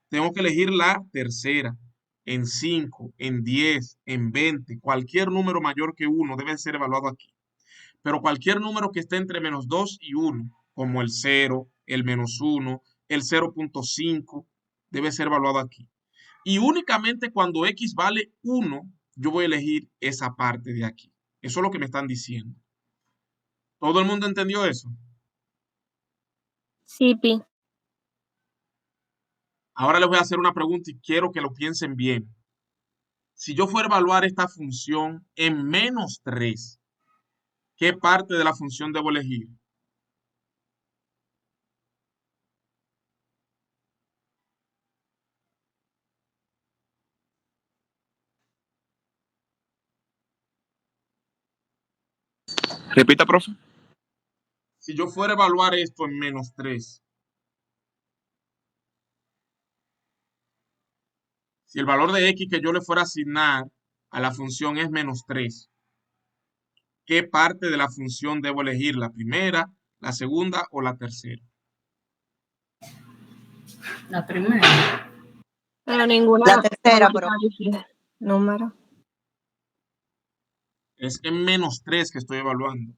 Speaker 1: tengo que elegir la tercera. En 5, en 10, en 20, cualquier número mayor que 1 debe ser evaluado aquí. Pero cualquier número que esté entre menos 2 y 1, como el 0, el menos 1, el 0.5, debe ser evaluado aquí. Y únicamente cuando X vale 1, yo voy a elegir esa parte de aquí. Eso es lo que me están diciendo. ¿Todo el mundo entendió eso?
Speaker 6: Sí, Pi.
Speaker 1: Ahora les voy a hacer una pregunta y quiero que lo piensen bien. Si yo fuera a evaluar esta función en menos 3, ¿qué parte de la función debo elegir?
Speaker 5: Repita, profe.
Speaker 1: Si yo fuera a evaluar esto en menos 3, si el valor de X que yo le fuera a asignar a la función es menos 3, ¿qué parte de la función debo elegir? ¿La primera, la segunda o la tercera?
Speaker 4: La primera.
Speaker 6: Pero ninguna.
Speaker 3: La tercera,
Speaker 6: ninguna dice número.
Speaker 1: Es en menos 3 que estoy evaluando.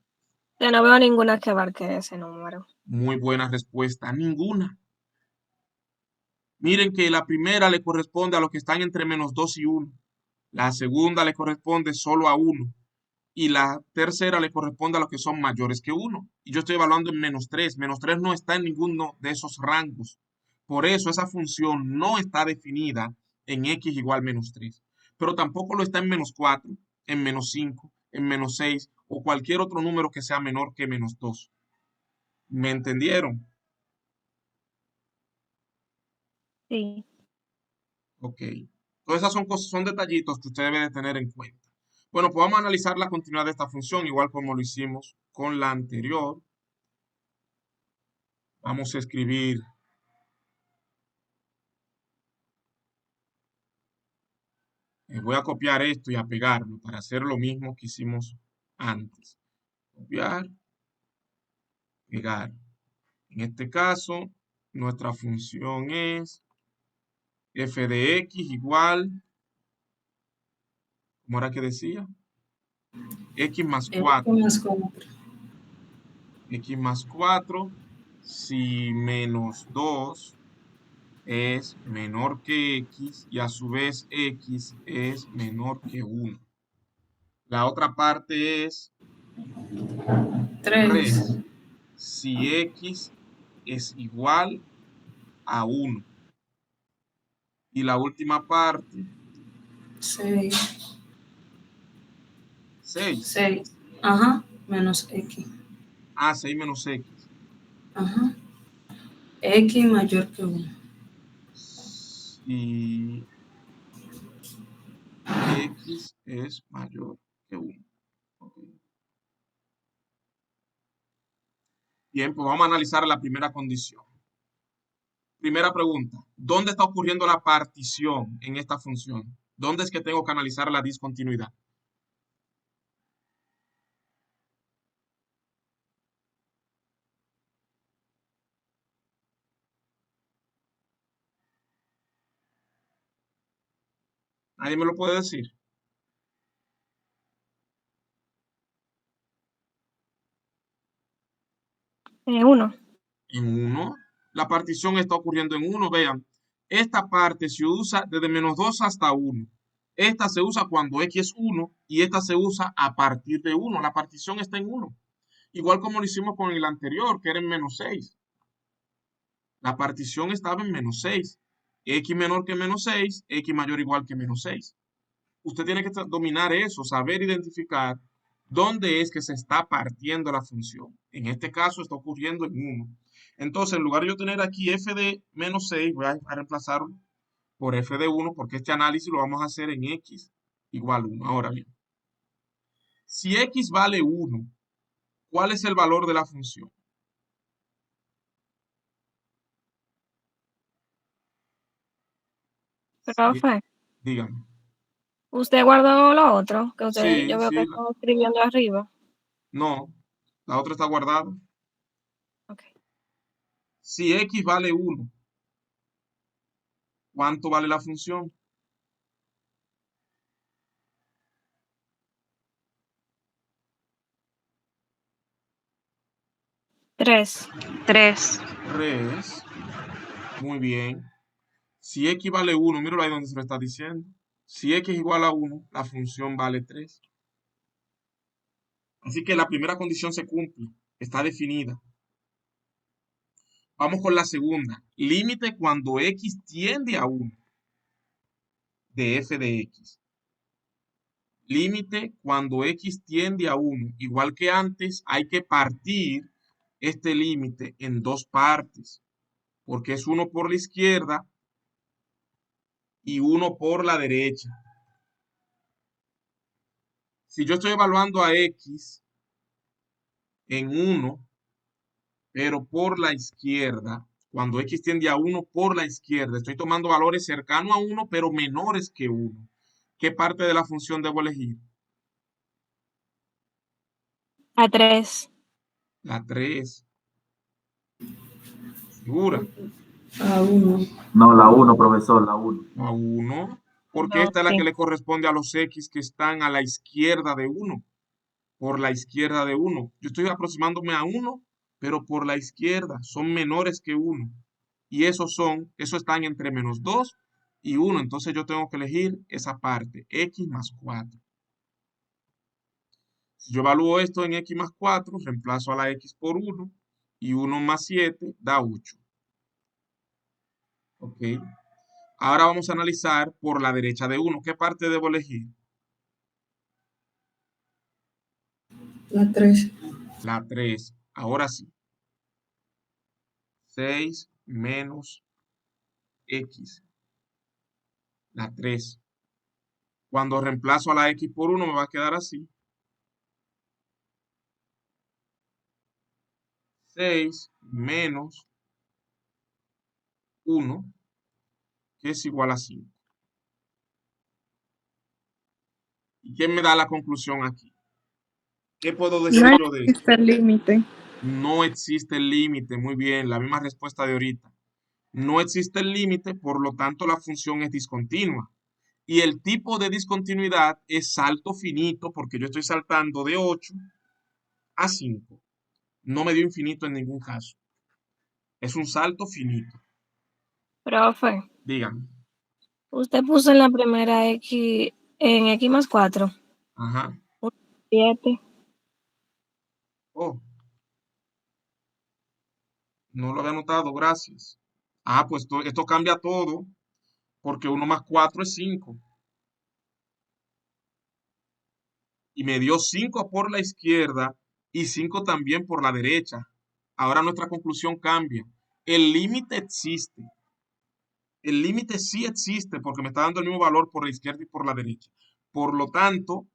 Speaker 6: Yo no veo ninguna que abarque ese número.
Speaker 1: Muy buena respuesta, ninguna. Miren que la primera le corresponde a los que están entre menos 2 y 1. La segunda le corresponde solo a 1. Y la tercera le corresponde a los que son mayores que 1. Y yo estoy evaluando en menos 3. Menos 3 no está en ninguno de esos rangos. Por eso esa función no está definida en X igual menos 3. Pero tampoco lo está en menos 4, en menos 5, en menos 6 o cualquier otro número que sea menor que menos 2. ¿Me entendieron?
Speaker 6: Sí.
Speaker 1: Ok. Todas esas son cosas, son detallitos que usted debe de tener en cuenta. Bueno, pues vamos a analizar la continuidad de esta función, igual como lo hicimos con la anterior. Vamos a escribir voy a copiar esto y a pegarlo para hacer lo mismo que hicimos antes. Copiar, pegar. En este caso, nuestra función es f de x igual, ¿cómo era que decía? X más 4.
Speaker 4: Más 4.
Speaker 1: X más 4, si menos 2 es menor que X y a su vez X es menor que 1. La otra parte es
Speaker 4: 3.
Speaker 1: 3 si X es igual a 1. Y la última parte,
Speaker 4: 6.
Speaker 1: 6.
Speaker 4: 6. Ajá. Menos X.
Speaker 1: Ah, 6 menos X.
Speaker 4: Ajá. X mayor que 1.
Speaker 1: Si X es mayor que 1. Okay. Bien, pues vamos a analizar la primera condición. Primera pregunta, ¿dónde está ocurriendo la partición en esta función? ¿Dónde es que tengo que analizar la discontinuidad? ¿Nadie me lo puede decir?
Speaker 6: 1.
Speaker 1: En 1. La partición está ocurriendo en 1. Vean, esta parte se usa desde -2 hasta 1. Esta se usa cuando x es 1 y esta se usa a partir de 1. La partición está en 1. Igual como lo hicimos con el anterior, que era en -6. La partición estaba en -6. X menor que -6, X mayor o igual que -6. Usted tiene que dominar eso, saber identificar dónde es que se está partiendo la función. En este caso está ocurriendo en 1. Entonces, en lugar de yo tener aquí f de -6, voy a reemplazarlo por f de 1, porque este análisis lo vamos a hacer en x igual 1. Ahora bien, si x vale 1, ¿cuál es el valor de la función?
Speaker 6: Profe,
Speaker 1: Dígame.
Speaker 6: ¿usted guardó lo otro? Que usted,
Speaker 1: Sí,
Speaker 6: yo veo que
Speaker 1: sí.
Speaker 6: está escribiendo arriba.
Speaker 1: No, la otra está guardada.
Speaker 6: Ok.
Speaker 1: Si x vale 1, ¿cuánto vale la función?
Speaker 6: 3.
Speaker 3: 3.
Speaker 1: 3. Muy bien. Si x vale 1, míralo ahí donde se lo está diciendo. Si x es igual a 1, la función vale 3. Así que la primera condición se cumple, está definida. Vamos con la segunda. Límite cuando x tiende a 1 de f de x. Límite cuando x tiende a 1. Igual que antes, hay que partir este límite en dos partes, porque es uno por la izquierda y uno por la derecha. Si yo estoy evaluando a x en 1, pero por la izquierda, cuando x tiende a 1 por la izquierda, estoy tomando valores cercanos a 1, pero menores que 1. ¿Qué parte de la función debo elegir?
Speaker 6: A 3.
Speaker 1: La 3. ¿Segura?
Speaker 4: A 1.
Speaker 7: No, la 1, profesor, la 1.
Speaker 1: A 1. Porque
Speaker 6: No,
Speaker 1: esta es la que
Speaker 6: sí.
Speaker 1: le corresponde a los x que están a la izquierda de 1. Por la izquierda de 1. Yo estoy aproximándome a 1, pero por la izquierda. Son menores que 1. Y esos están entre -2 y 1. Entonces yo tengo que elegir esa parte, x más 4. Si yo evalúo esto en x más 4, reemplazo a la x por 1 y 1 más 7 da 8. ¿Ok? Ahora vamos a analizar por la derecha de 1. ¿Qué parte debo elegir?
Speaker 4: La 3.
Speaker 1: La 3. Ahora sí. 6 menos x. La 3. Cuando reemplazo a la x por 1 me va a quedar así. 6 menos 1, que es igual a 5. ¿Y quién me da la conclusión aquí? ¿Qué puedo decir
Speaker 8: No
Speaker 1: yo de esto?
Speaker 8: existe el límite.
Speaker 1: No existe el límite. Muy bien, la misma respuesta de ahorita. No existe el límite, por lo tanto la función es discontinua. Y el tipo de discontinuidad es salto finito, porque yo estoy saltando de 8 a 5. No me dio infinito en ningún caso. Es un salto finito.
Speaker 6: Profe,
Speaker 1: Díganme.
Speaker 6: usted puso en la primera X, en X más 4.
Speaker 1: Ajá.
Speaker 6: 7.
Speaker 1: Oh, no lo había notado, gracias. Ah, pues esto cambia todo, porque 1 más 4 es 5. Y me dio 5 por la izquierda y 5 también por la derecha. Ahora nuestra conclusión cambia. El límite existe. El límite sí existe porque me está dando el mismo valor por la izquierda y por la derecha. Por lo tanto,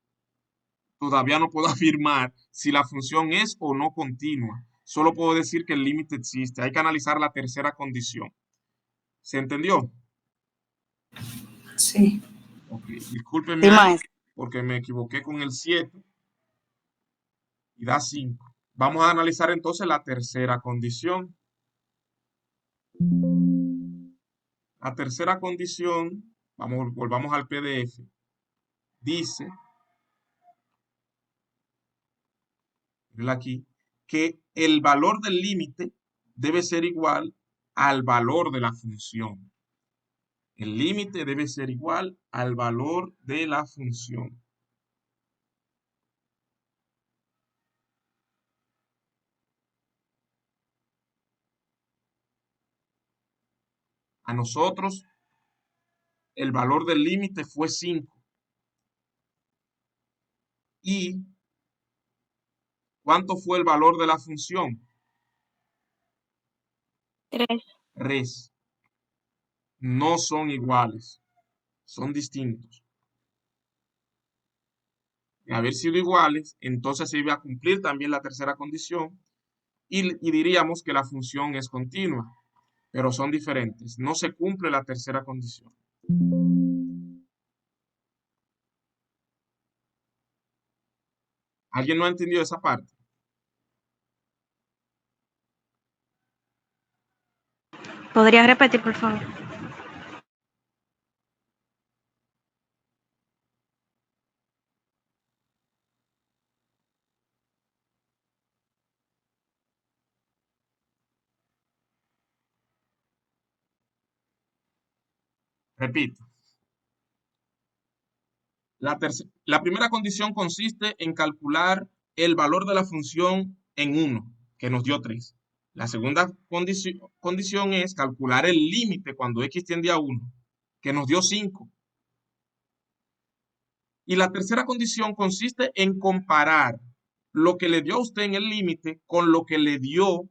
Speaker 1: todavía no puedo afirmar si la función es o no continua. Solo puedo decir que el límite existe. Hay que analizar la tercera condición. ¿Se entendió?
Speaker 4: Sí.
Speaker 1: Ok, discúlpenme
Speaker 3: Sí,
Speaker 1: ahí
Speaker 3: maestro.
Speaker 1: porque me equivoqué con el 7 y da 5. Vamos a analizar entonces la tercera condición. La tercera condición, volvamos al PDF, dice, miren aquí, que el valor del límite debe ser igual al valor de la función. El límite debe ser igual al valor de la función. A nosotros, el valor del límite fue 5. ¿Y cuánto fue el valor de la función?
Speaker 6: 3.
Speaker 1: Res. No son iguales, son distintos. De haber sido iguales, entonces se iba a cumplir también la tercera condición y diríamos que la función es continua, pero son diferentes. No se cumple la tercera condición. ¿Alguien no ha entendido esa parte?
Speaker 3: ¿Podrías repetir, por favor?
Speaker 1: Repito. La primera condición consiste en calcular el valor de la función en 1, que nos dio 3. La segunda condición es calcular el límite cuando x tiende a 1, que nos dio 5. Y la tercera condición consiste en comparar lo que le dio a usted en el límite con lo que le dio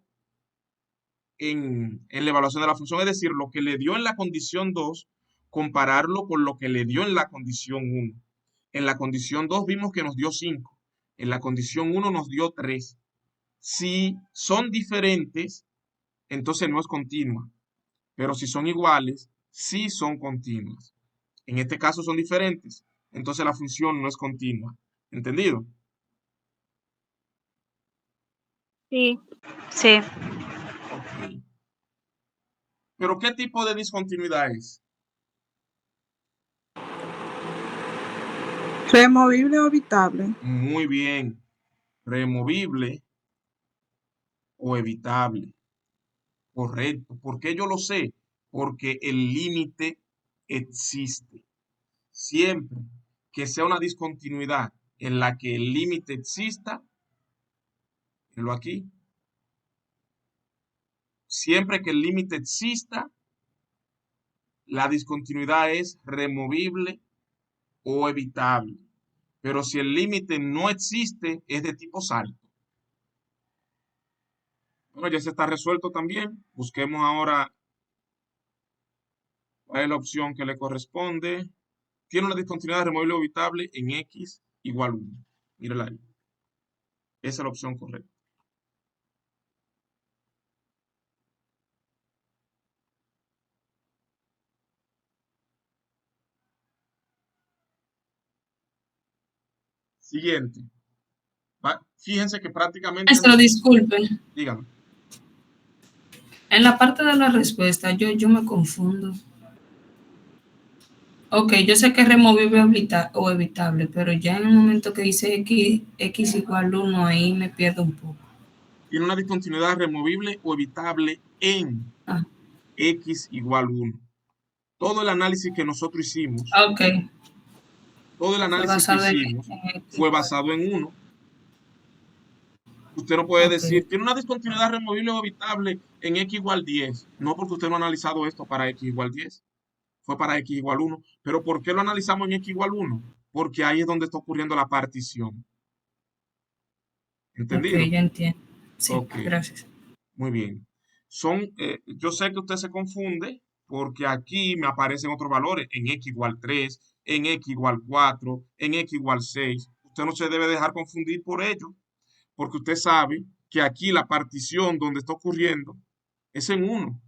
Speaker 1: en la evaluación de la función, es decir, lo que le dio en la condición 2, compararlo con lo que le dio en la condición 1. En la condición 2 vimos que nos dio 5, en la condición 1 nos dio 3. Si son diferentes, entonces no es continua, pero si son iguales, sí son continuas. En este caso son diferentes, entonces la función no es continua. ¿Entendido?
Speaker 6: Sí.
Speaker 3: Sí.
Speaker 1: Ok. ¿Pero qué tipo de discontinuidad es?
Speaker 8: ¿Removible o evitable?
Speaker 1: Muy bien. Removible o evitable. Correcto. ¿Por qué yo lo sé? Porque el límite existe. Siempre que sea una discontinuidad en la que el límite exista, lo aquí, siempre que el límite exista, la discontinuidad es removible o evitable. Pero si el límite no existe, es de tipo salto. Bueno, ya se está resuelto también. Busquemos ahora cuál es la opción que le corresponde. Tiene una discontinuidad removible o evitable en x igual 1. Mírala ahí. Esa es la opción correcta. Siguiente. Fíjense que prácticamente...
Speaker 4: Maestro, disculpe.
Speaker 1: Dígame.
Speaker 4: En la parte de la respuesta, yo me confundo. Ok, yo sé que es removible o evitable, pero ya en el momento que dice x igual 1, ahí me pierdo un poco.
Speaker 1: Tiene una discontinuidad removible o evitable en
Speaker 4: Ah,
Speaker 1: x igual 1. Todo el análisis que nosotros hicimos,
Speaker 4: ok,
Speaker 1: todo el
Speaker 4: fue
Speaker 1: análisis que
Speaker 4: basado en
Speaker 1: hicimos
Speaker 4: x.
Speaker 1: fue basado en 1. Usted no puede
Speaker 4: Ok,
Speaker 1: decir, tiene una discontinuidad removible o evitable en x igual 10. No, porque usted no ha analizado esto para x igual 10. Fue para x igual 1. Pero ¿por qué lo analizamos en x igual 1? Porque ahí es donde está ocurriendo la partición.
Speaker 4: ok,
Speaker 1: ¿Entendido?
Speaker 4: ya entiendo. Sí,
Speaker 1: Ok,
Speaker 4: gracias.
Speaker 1: muy bien. Yo sé que usted se confunde porque aquí me aparecen otros valores en x igual 3, en x igual 4, en x igual 6. Usted no se debe dejar confundir por ello, porque usted sabe que aquí la partición donde está ocurriendo es en 1,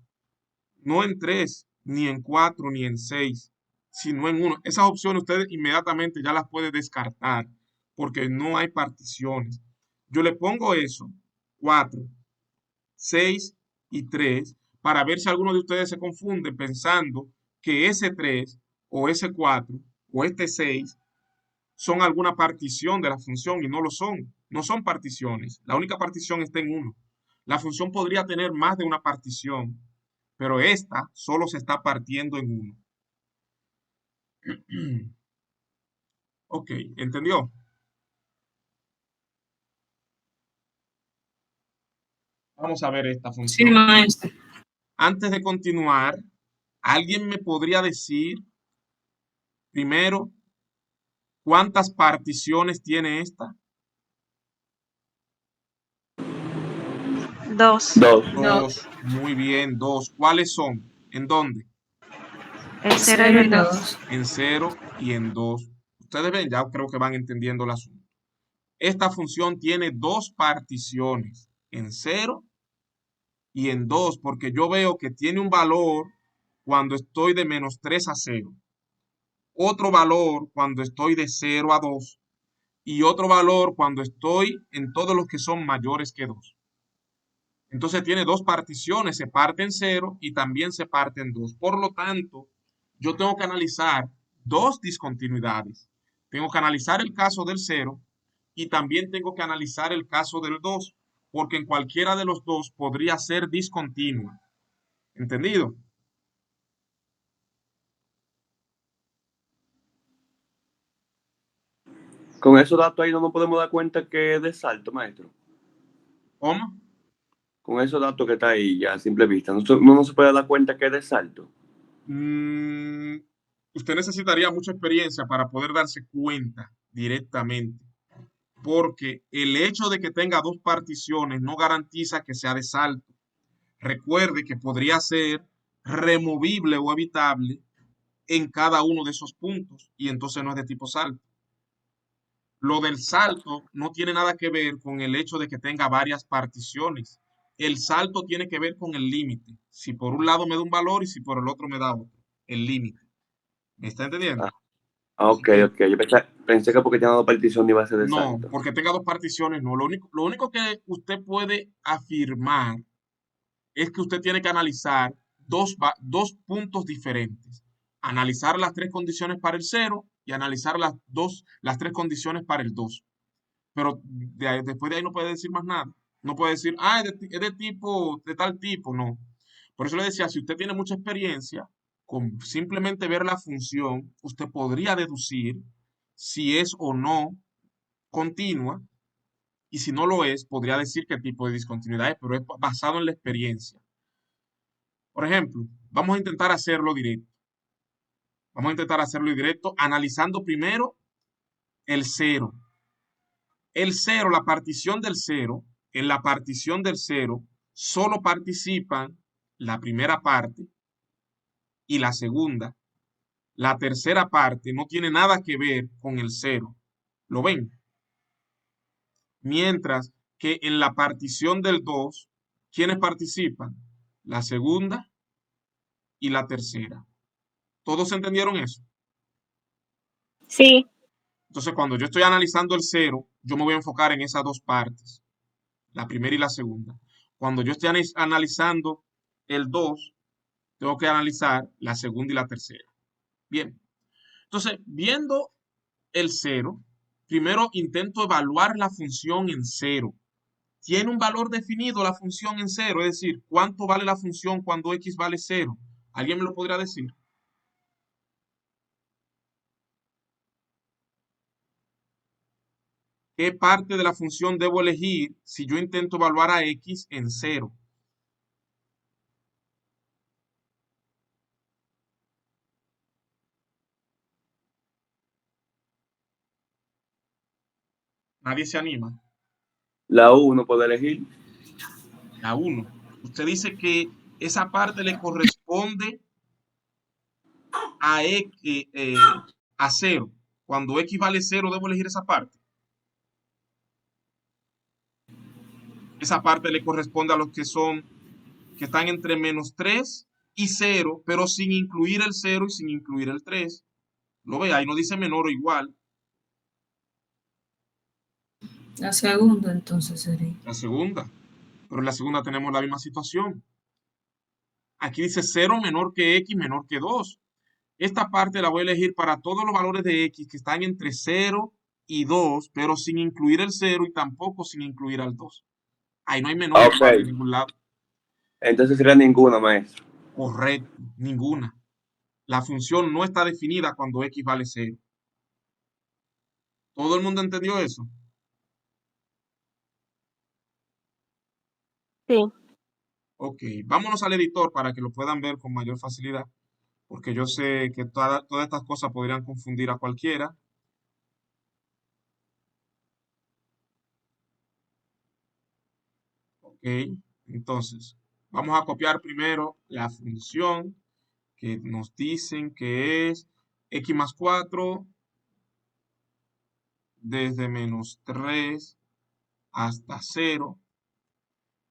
Speaker 1: no en 3, ni en 4, ni en 6, sino en 1. Esas opciones usted inmediatamente ya las puede descartar, porque no hay particiones. Yo le pongo eso, 4, 6 y 3, para ver si alguno de ustedes se confunde pensando que ese 3 o ese 4 o este 6 son alguna partición de la función y no lo son. No son particiones. La única partición está en 1. La función podría tener más de una partición, pero esta solo se está partiendo en 1. Ok, ¿entendió? Vamos a ver esta
Speaker 4: Sí,
Speaker 1: función.
Speaker 4: maestro.
Speaker 1: Antes de continuar, ¿alguien me podría decir primero cuántas particiones tiene esta?
Speaker 3: 2.
Speaker 5: 2.
Speaker 1: Dos. Muy bien, 2. ¿Cuáles son? ¿En dónde?
Speaker 3: El 0 y
Speaker 4: 0 y
Speaker 3: el 2.
Speaker 4: 2.
Speaker 1: En 0 y en 2. Ustedes ven, ya creo que van entendiendo el asunto. Esta función tiene dos particiones, en 0 y en 2, porque yo veo que tiene un valor cuando estoy de menos 3 a 0, otro valor cuando estoy de 0 a 2 y otro valor cuando estoy en todos los que son mayores que 2. Entonces tiene dos particiones, se parte en 0 y también se parte en 2. Por lo tanto, yo tengo que analizar dos discontinuidades. Tengo que analizar el caso del 0 y también tengo que analizar el caso del 2, porque en cualquiera de los dos podría ser discontinua. ¿Entendido?
Speaker 5: Con esos datos ahí no nos podemos dar cuenta que es de salto, maestro.
Speaker 1: ¿Cómo?
Speaker 5: Con esos datos que está ahí ya a simple vista, no se puede dar cuenta que es de salto.
Speaker 1: Usted necesitaría mucha experiencia para poder darse cuenta directamente, porque el hecho de que tenga dos particiones no garantiza que sea de salto. Recuerde que podría ser removible o evitable en cada uno de esos puntos y entonces no es de tipo salto. Lo del salto no tiene nada que ver con el hecho de que tenga varias particiones. El salto tiene que ver con el límite. Si por un lado me da un valor y si por el otro me da otro. El límite. ¿Me está entendiendo?
Speaker 5: Ok. Yo pensé que porque tenía dos particiones iba a ser de
Speaker 1: No,
Speaker 5: salto.
Speaker 1: porque tenga dos particiones, no. Lo único que usted puede afirmar es que usted tiene que analizar dos puntos diferentes. Analizar las tres condiciones para el 0 y analizar las tres condiciones para el 2. Pero después de ahí no puede decir más nada. No puede decir, de tal tipo, no. Por eso le decía, si usted tiene mucha experiencia, con simplemente ver la función, usted podría deducir si es o no continua, y si no lo es, podría decir qué tipo de discontinuidad es, pero es basado en la experiencia. Por ejemplo, vamos a intentar hacerlo directo. Vamos a intentar hacerlo directo analizando primero el 0. El 0, la partición del 0, en la partición del 0 solo participan la primera parte y la segunda. La tercera parte no tiene nada que ver con el 0. ¿Lo ven? Mientras que en la partición del 2, ¿quiénes participan? La segunda y la tercera. ¿Todos entendieron eso?
Speaker 6: Sí,
Speaker 1: Entonces, cuando yo estoy analizando el 0, yo me voy a enfocar en esas dos partes, la primera y la segunda. Cuando yo estoy analizando el 2, tengo que analizar la segunda y la tercera. Bien, entonces, viendo el 0, primero intento evaluar la función en 0. Tiene un valor definido la función en 0, es decir, ¿cuánto vale la función cuando x vale 0? ¿Alguien me lo podría decir? ¿Qué parte de la función debo elegir si yo intento evaluar a x en 0? Nadie se anima.
Speaker 5: La 1 puede elegir.
Speaker 1: La 1. Usted dice que esa parte le corresponde a, a 0. Cuando x vale 0, debo elegir esa parte. Esa parte le corresponde a los que están entre menos 3 y 0, pero sin incluir el 0 y sin incluir el 3. Lo ve, ahí no dice menor o igual.
Speaker 4: La segunda entonces sería.
Speaker 1: La segunda. Pero en la segunda tenemos la misma situación. Aquí dice 0 menor que x menor que 2. Esta parte la voy a elegir para todos los valores de x que están entre 0 y 2, pero sin incluir el 0 y tampoco sin incluir al 2. Ahí no hay menor o igual en
Speaker 5: Ok.
Speaker 1: ningún lado.
Speaker 5: Entonces sería ninguna, maestro.
Speaker 1: Correcto, ninguna. La función no está definida cuando x vale 0. ¿Todo el mundo entendió eso?
Speaker 6: Sí.
Speaker 1: Ok, vámonos al editor para que lo puedan ver con mayor facilidad, porque yo sé que todas estas cosas podrían confundir a cualquiera. Ok, entonces, vamos a copiar primero la función que nos dicen que es x más 4 desde menos 3 hasta 0,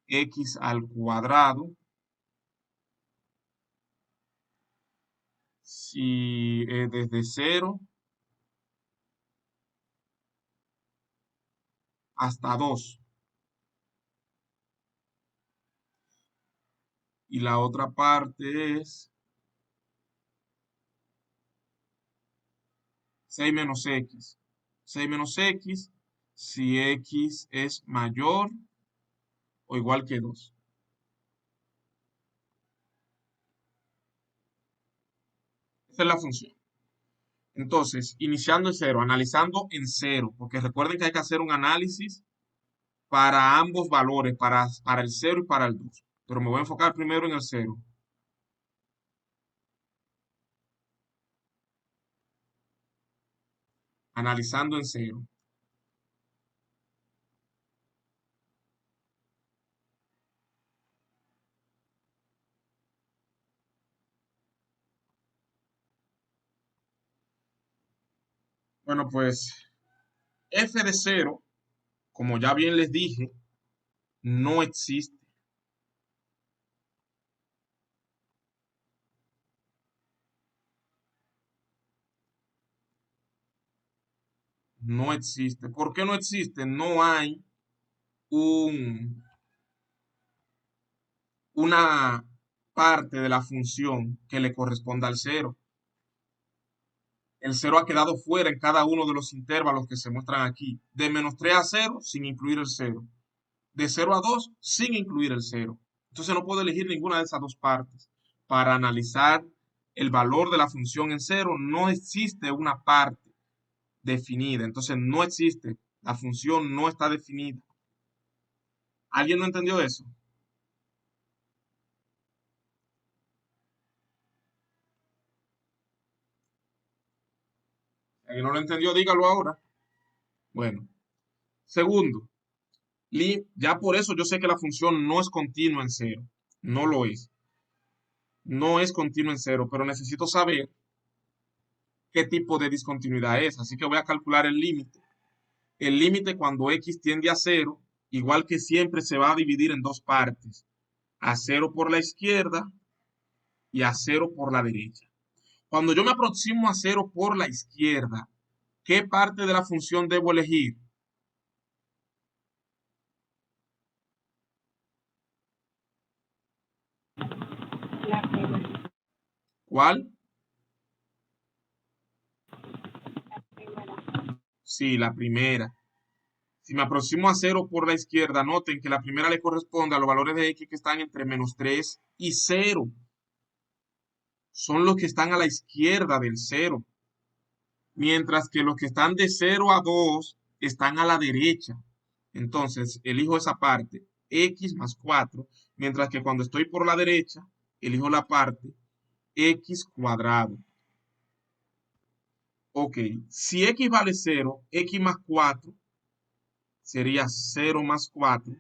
Speaker 1: x al cuadrado, si desde 0 hasta 2. Y la otra parte es 6 menos x. 6 menos x si x es mayor o igual que 2. Esa es la función. Entonces, iniciando en 0, analizando en 0, porque recuerden que hay que hacer un análisis para ambos valores, para el 0 y para el 2. Pero me voy a enfocar primero en el 0. Analizando en 0. Bueno, pues f de 0, como ya bien les dije, no existe. No existe. ¿Por qué no existe? No hay un, una parte de la función que le corresponda al 0. El 0 ha quedado fuera en cada uno de los intervalos que se muestran aquí. De menos 3 a 0 sin incluir el 0. De 0 a 2 sin incluir el 0. Entonces no puedo elegir ninguna de esas dos partes. Para analizar el valor de la función en 0 no existe una parte definida. Entonces no existe. La función no está definida. ¿Alguien no entendió eso? ¿Alguien no lo entendió? Dígalo ahora. Bueno. Segundo, ya por eso yo sé que la función no es continua en 0. No lo es. No es continua en 0, pero necesito saber qué tipo de discontinuidad es. Así que voy a calcular el límite. El límite cuando x tiende a 0, igual que siempre, se va a dividir en dos partes. A 0 por la izquierda y a 0 por la derecha. Cuando yo me aproximo a 0 por la izquierda, ¿qué parte de la función debo elegir? ¿Cuál? Sí, la primera. Si me aproximo a 0 por la izquierda, noten que la primera le corresponde a los valores de x que están entre menos 3 y 0. Son los que están a la izquierda del 0. Mientras que los que están de 0 a 2 están a la derecha. Entonces, elijo esa parte, x más 4, mientras que cuando estoy por la derecha, elijo la parte x cuadrado. Ok, si x vale 0, x más 4 sería 0 más 4,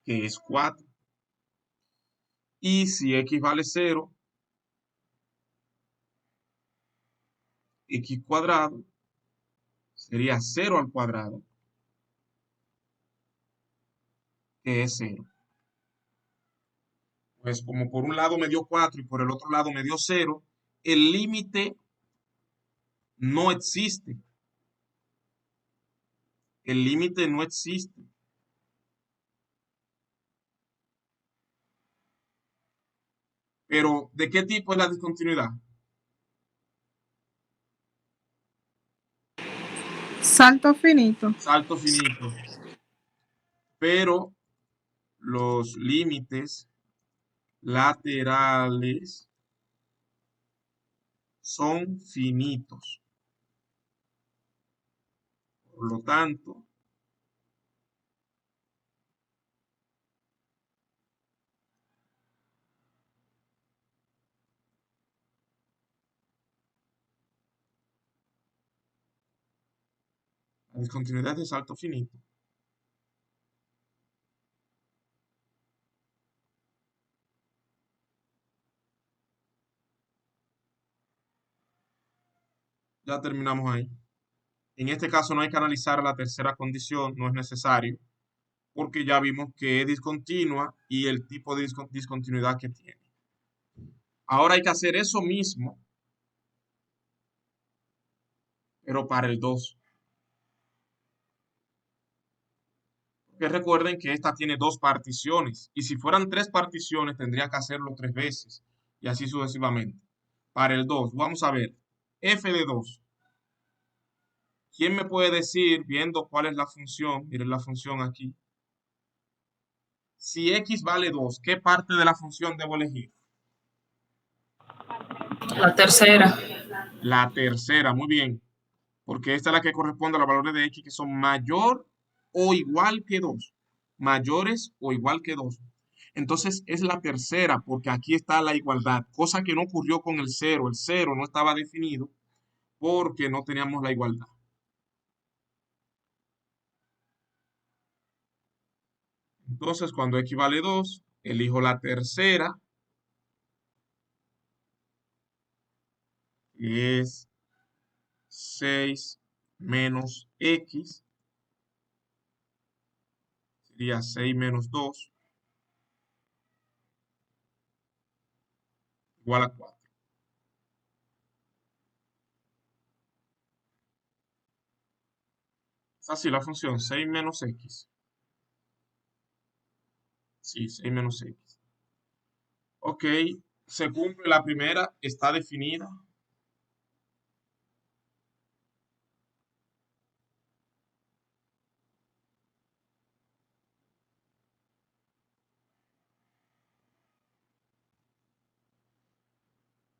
Speaker 1: que es 4. Y si x vale 0, x cuadrado sería 0 al cuadrado, que es 0. Pues como por un lado me dio 4 y por el otro lado me dio 0, el límite no existe. El límite no existe. Pero, ¿de qué tipo es la discontinuidad?
Speaker 8: Salto finito.
Speaker 1: salto finito, pero los límites laterales son finitos. Por lo tanto, la discontinuidad de salto finito ya terminamos ahí. En este caso no hay que analizar la tercera condición, no es necesario, porque ya vimos que es discontinua y el tipo de discontinuidad que tiene. Ahora hay que hacer eso mismo, pero para el 2. Porque recuerden que esta tiene 2 particiones, y si fueran 3 particiones tendría que hacerlo 3 veces, y así sucesivamente. Para el 2, vamos a ver, f de 2. ¿Quién me puede decir, viendo cuál es la función? Miren la función aquí. Si x vale 2, ¿qué parte de la función debo elegir?
Speaker 4: La tercera.
Speaker 1: La tercera, muy bien. Porque esta es la que corresponde a los valores de x que son mayor o igual que 2. Mayores o igual que 2. Entonces es la tercera porque aquí está la igualdad, cosa que no ocurrió con el 0. El 0 no estaba definido porque no teníamos la igualdad. Entonces cuando x vale 2, elijo la tercera, que es 6 menos x, sería 6 menos 2, igual a 4. Es así la función 6 menos x. Sí, 6 menos x. Ok, se cumple la primera, está definida.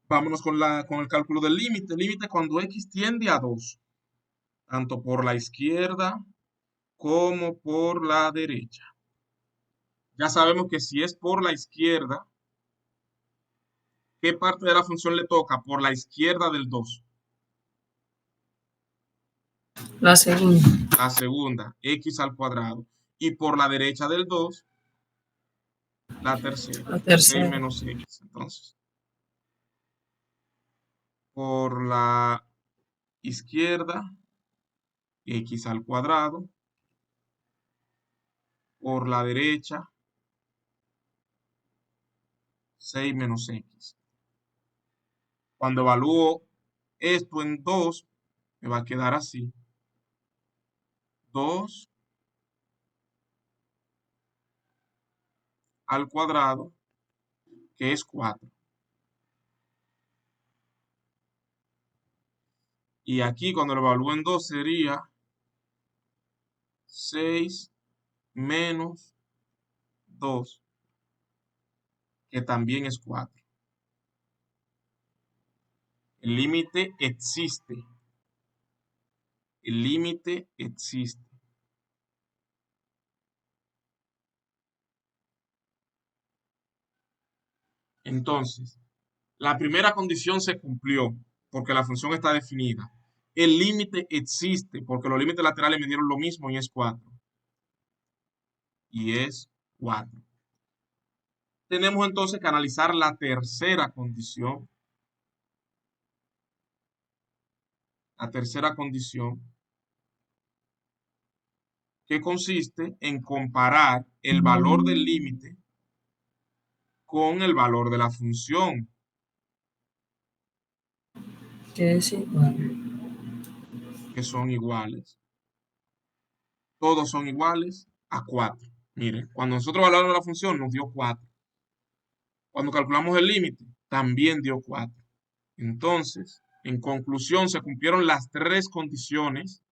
Speaker 1: Vámonos con el cálculo del límite. Límite cuando x tiende a 2, tanto por la izquierda como por la derecha. Ya sabemos que si es por la izquierda, ¿qué parte de la función le toca? Por la izquierda del 2.
Speaker 4: La segunda.
Speaker 1: La segunda, x al cuadrado. Y por la derecha del 2, la tercera.
Speaker 4: La
Speaker 1: 6
Speaker 4: tercera.
Speaker 1: menos x. Entonces, por la izquierda, x al cuadrado. Por la derecha, 6 menos x. Cuando evalúo esto en 2, me va a quedar así. 2 al cuadrado, que es 4. Y aquí cuando lo evalúo en 2 sería 6 menos 2, que también es 4. El límite existe. El límite existe. Entonces, la primera condición se cumplió porque la función está definida. El límite existe porque los límites laterales me dieron lo mismo y es 4. Y es 4. Tenemos entonces que analizar la tercera condición. La tercera condición, que consiste en comparar el valor del límite con el valor de la función.
Speaker 4: Que es igual.
Speaker 1: Que son iguales. Todos son iguales a 4. Miren, cuando nosotros valoramos la función nos dio 4. Cuando calculamos el límite, también dio 4. Entonces, en conclusión, se cumplieron las 3 condiciones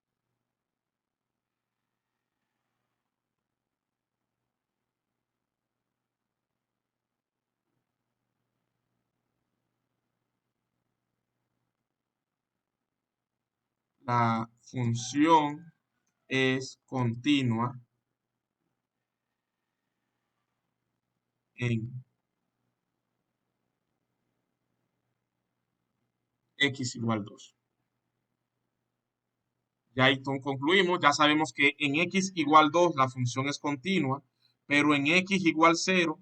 Speaker 1: la función es continua en x igual 2. Ya ahí concluimos, ya sabemos que en x igual 2 la función es continua, pero en x igual 0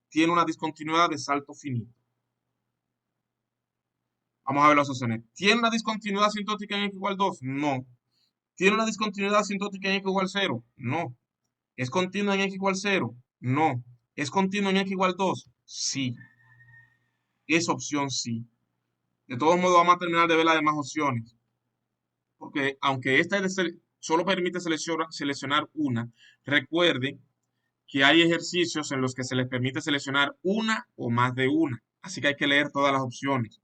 Speaker 1: tiene una discontinuidad de salto finito. Vamos a ver las opciones. ¿Tiene una discontinuidad asintótica en x igual 2? No. ¿Tiene una discontinuidad asintótica en x igual 0? No. ¿Es continua en x igual 0? No. ¿Es continua en x igual 2? Sí. Es opción sí. De todos modos, vamos a terminar de ver las demás opciones. Porque aunque esta solo permite seleccionar una, recuerden que hay ejercicios en los que se les permite seleccionar una o más de una. Así que hay que leer todas las opciones.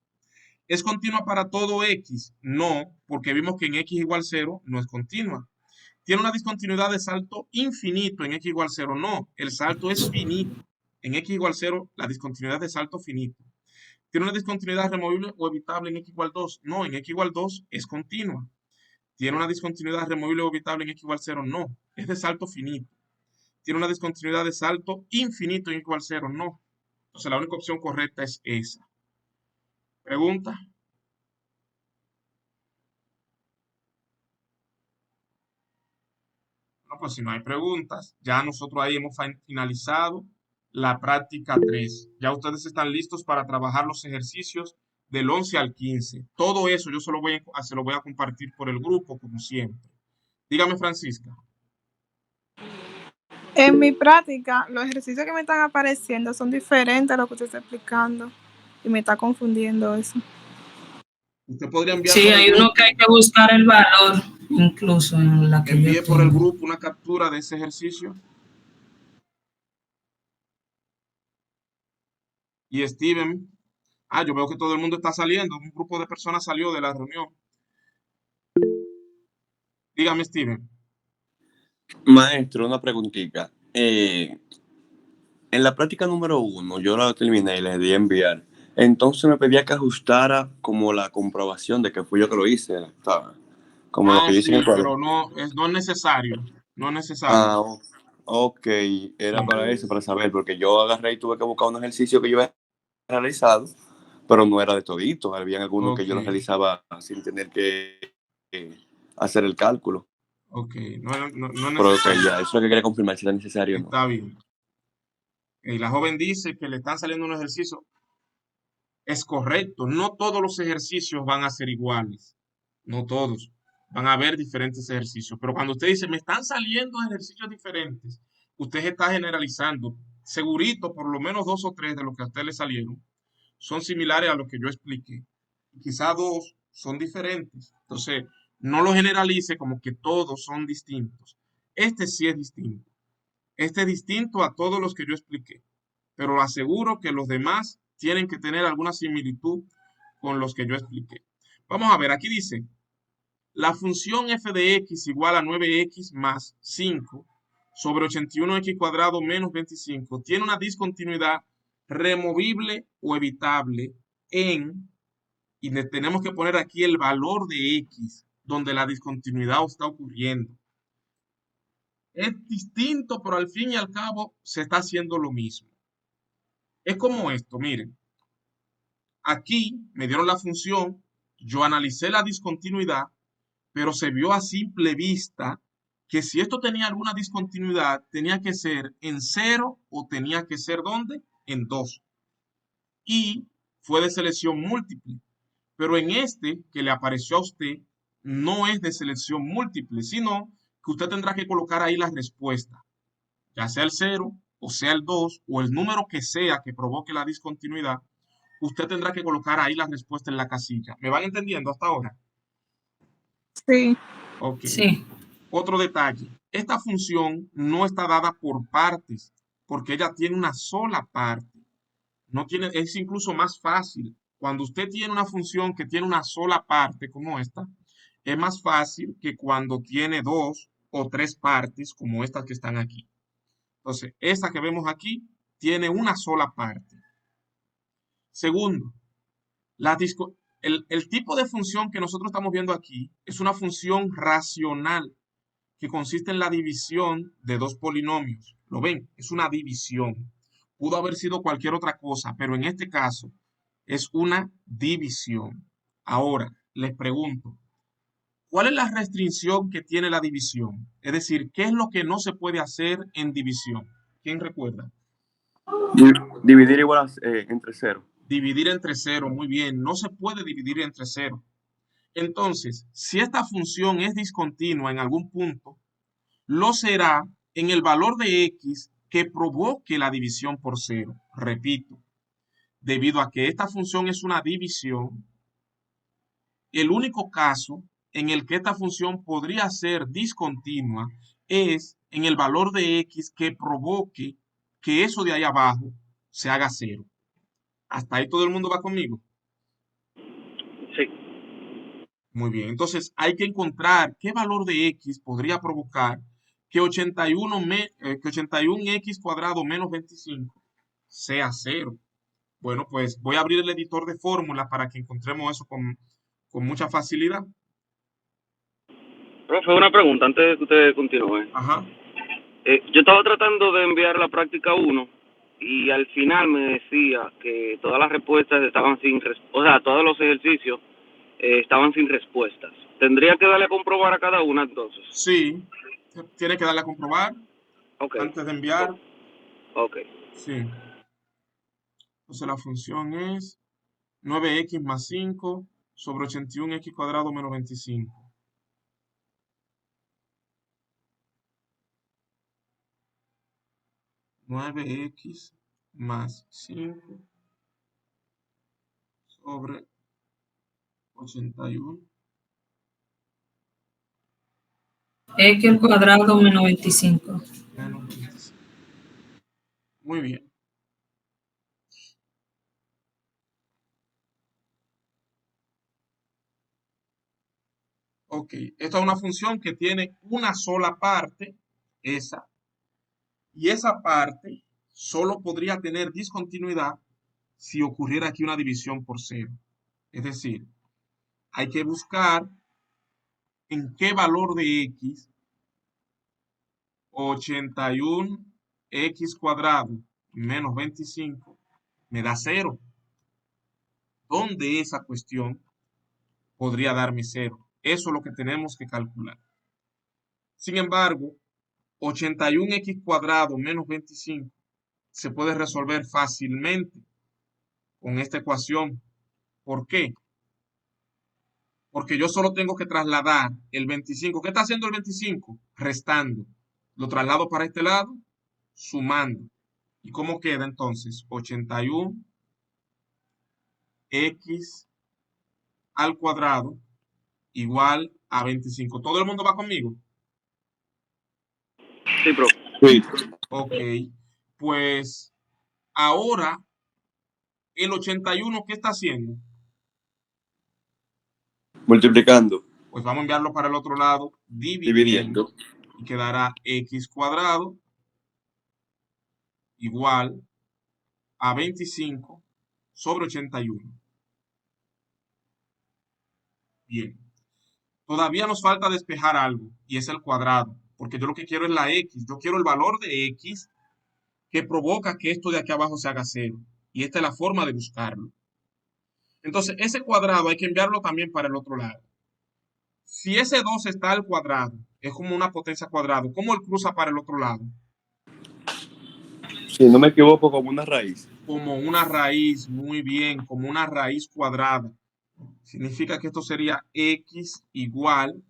Speaker 1: ¿Es continua para todo x? No, porque vimos que en x igual 0 no es continua. ¿Tiene una discontinuidad de salto infinito en x igual 0? No, el salto es finito. En x igual 0, la discontinuidad de salto finito. ¿Tiene una discontinuidad removible o evitable en x igual 2? No, en x igual 2 es continua. ¿Tiene una discontinuidad removible o evitable en x igual 0? No, es de salto finito. ¿Tiene una discontinuidad de salto infinito en x igual 0? No. Entonces la única opción correcta es esa. ¿Pregunta? Bueno, pues si no hay preguntas, ya nosotros ahí hemos finalizado la práctica 3. Ya ustedes están listos para trabajar los ejercicios del 11 al 15. Todo eso yo se lo voy a compartir por el grupo, como siempre. Dígame, Francisca.
Speaker 8: En mi práctica, los ejercicios que me están apareciendo son diferentes a lo que usted está explicando y me está confundiendo eso.
Speaker 1: Usted podría enviar
Speaker 4: Sí,
Speaker 1: por el
Speaker 4: hay uno
Speaker 1: grupo,
Speaker 4: que hay que buscar el valor, incluso en la que yo
Speaker 1: envíe por el
Speaker 4: tengo.
Speaker 1: grupo una captura de ese ejercicio. Y Steven, yo veo que todo el mundo está saliendo. Un grupo de personas salió de la reunión. Dígame, Steven.
Speaker 5: Maestro, una preguntita. En la práctica número 1, yo la terminé y le di a enviar. Entonces me pedía que ajustara como la comprobación de que fui yo que lo hice. Como lo que dice en
Speaker 1: Sí,
Speaker 5: el cuadro.
Speaker 1: pero no es necesario. No es necesario.
Speaker 5: Ah, ok. Era para eso, para saber, porque yo agarré y tuve que buscar un ejercicio que yo había realizado, pero no era de todito. Había algunos que
Speaker 1: Ok,
Speaker 5: yo los realizaba sin tener que hacer el cálculo.
Speaker 1: ok. No es
Speaker 5: Pero ok,
Speaker 1: necesario.
Speaker 5: ya, eso es lo que quería confirmar, si era necesario o no.
Speaker 1: Está bien. Y la joven dice que le están saliendo unos ejercicios. Es correcto. No todos los ejercicios van a ser iguales. No todos. Van a haber diferentes ejercicios. Pero cuando usted dice, me están saliendo ejercicios diferentes, usted está generalizando. Segurito, por lo menos 2 o 3 de los que a usted le salieron son similares a lo que yo expliqué. Quizá 2 son diferentes. Entonces, no lo generalice como que todos son distintos. Este sí es distinto. Este es distinto a todos los que yo expliqué. Pero aseguro que los demás tienen que tener alguna similitud con los que yo expliqué. Vamos a ver, aquí dice, la función f de x igual a 9x más 5 sobre 81x cuadrado menos 25 tiene una discontinuidad removible o evitable en, y le tenemos que poner aquí el valor de x, donde la discontinuidad está ocurriendo. Es distinto, pero al fin y al cabo se está haciendo lo mismo. Es como esto, miren. Aquí me dieron la función, yo analicé la discontinuidad, pero se vio a simple vista que si esto tenía alguna discontinuidad, tenía que ser en 0 o tenía que ser ¿dónde? En 2. Y fue de selección múltiple. Pero en este que le apareció a usted, no es de selección múltiple, sino que usted tendrá que colocar ahí la respuesta, ya sea el 0 o sea el 2 o el número que sea que provoque la discontinuidad. Usted tendrá que colocar ahí la respuesta en la casilla. ¿Me van entendiendo hasta ahora?
Speaker 8: Sí.
Speaker 1: Ok.
Speaker 4: Sí.
Speaker 1: Otro detalle. Esta función no está dada por partes, porque ella tiene una sola parte. No tiene, es incluso más fácil. Cuando usted tiene una función que tiene una sola parte, como esta, es más fácil que cuando tiene 2 o 3 partes, como estas que están aquí. Entonces, esta que vemos aquí tiene una sola parte. Segundo, El tipo de función que nosotros estamos viendo aquí es una función racional que consiste en la división de dos polinomios. ¿Lo ven? Es una división. Pudo haber sido cualquier otra cosa, pero en este caso es una división. Ahora, les pregunto, ¿cuál es la restricción que tiene la división? Es decir, ¿qué es lo que no se puede hacer en división? ¿Quién recuerda?
Speaker 5: Dividir igual entre 0.
Speaker 1: Dividir entre 0, muy bien. No se puede dividir entre 0. Entonces, si esta función es discontinua en algún punto, lo será en el valor de x que provoque la división por 0. Repito, debido a que esta función es una división, el único caso en el que esta función podría ser discontinua es en el valor de x que provoque que eso de ahí abajo se haga 0. ¿Hasta ahí todo el mundo va conmigo?
Speaker 9: Sí.
Speaker 1: Muy bien, entonces hay que encontrar qué valor de x podría provocar que 81x cuadrado menos 25 sea 0. Bueno, pues voy a abrir el editor de fórmulas para que encontremos eso con mucha facilidad.
Speaker 9: Profe, una pregunta antes de que usted continúe.
Speaker 1: Ajá.
Speaker 9: Yo estaba tratando de enviar la práctica 1 y al final me decía que todas las respuestas estaban todos los ejercicios estaban sin respuestas. ¿Tendría que darle a comprobar a cada una entonces?
Speaker 1: Sí, tiene que darle a comprobar antes de enviar.
Speaker 9: Ok.
Speaker 1: Sí. Entonces la función es 9x más 5 sobre 81x cuadrado menos 25. x más 5 sobre 81.
Speaker 4: X al cuadrado menos 25.
Speaker 1: Menos 25. Muy bien. Ok, esta es una función que tiene una sola parte, esa, y esa parte solo podría tener discontinuidad si ocurriera aquí una división por 0. Es decir, hay que buscar en qué valor de x 81x cuadrado menos 25 me da 0. ¿Dónde esa cuestión podría darme 0? Eso es lo que tenemos que calcular. Sin embargo, 81x cuadrado menos 25 se puede resolver fácilmente con esta ecuación. ¿Por qué? Porque yo solo tengo que trasladar el 25. ¿Qué está haciendo el 25? Restando. Lo traslado para este lado, sumando. ¿Y cómo queda entonces? 81x al cuadrado igual a 25. ¿Todo el mundo va conmigo?
Speaker 9: Sí, profe.
Speaker 5: Sí.
Speaker 1: Ok. Pues ahora el 81, ¿qué está haciendo?
Speaker 5: Multiplicando.
Speaker 1: Pues vamos a enviarlo para el otro lado, dividiendo. Y quedará x cuadrado igual a 25 sobre 81. Bien. Todavía nos falta despejar algo, y es el cuadrado, porque yo lo que quiero es la x. Yo quiero el valor de x que provoca que esto de aquí abajo se haga 0. Y esta es la forma de buscarlo. Entonces, ese cuadrado hay que enviarlo también para el otro lado. Si ese 2 está al cuadrado, es como una potencia cuadrada, ¿cómo él cruza para el otro lado?
Speaker 5: Si no me equivoco, como una raíz.
Speaker 1: Como una raíz, muy bien, como una raíz cuadrada. Significa que esto sería x igual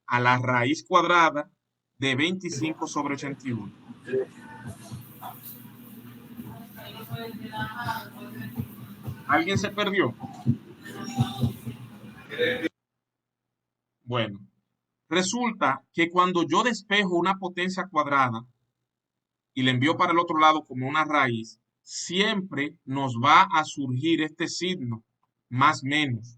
Speaker 1: a la raíz cuadrada de 25 sobre 81. ¿Alguien se perdió? Bueno, resulta que cuando yo despejo una potencia cuadrada y le envío para el otro lado como una raíz, siempre nos va a surgir este signo, más menos.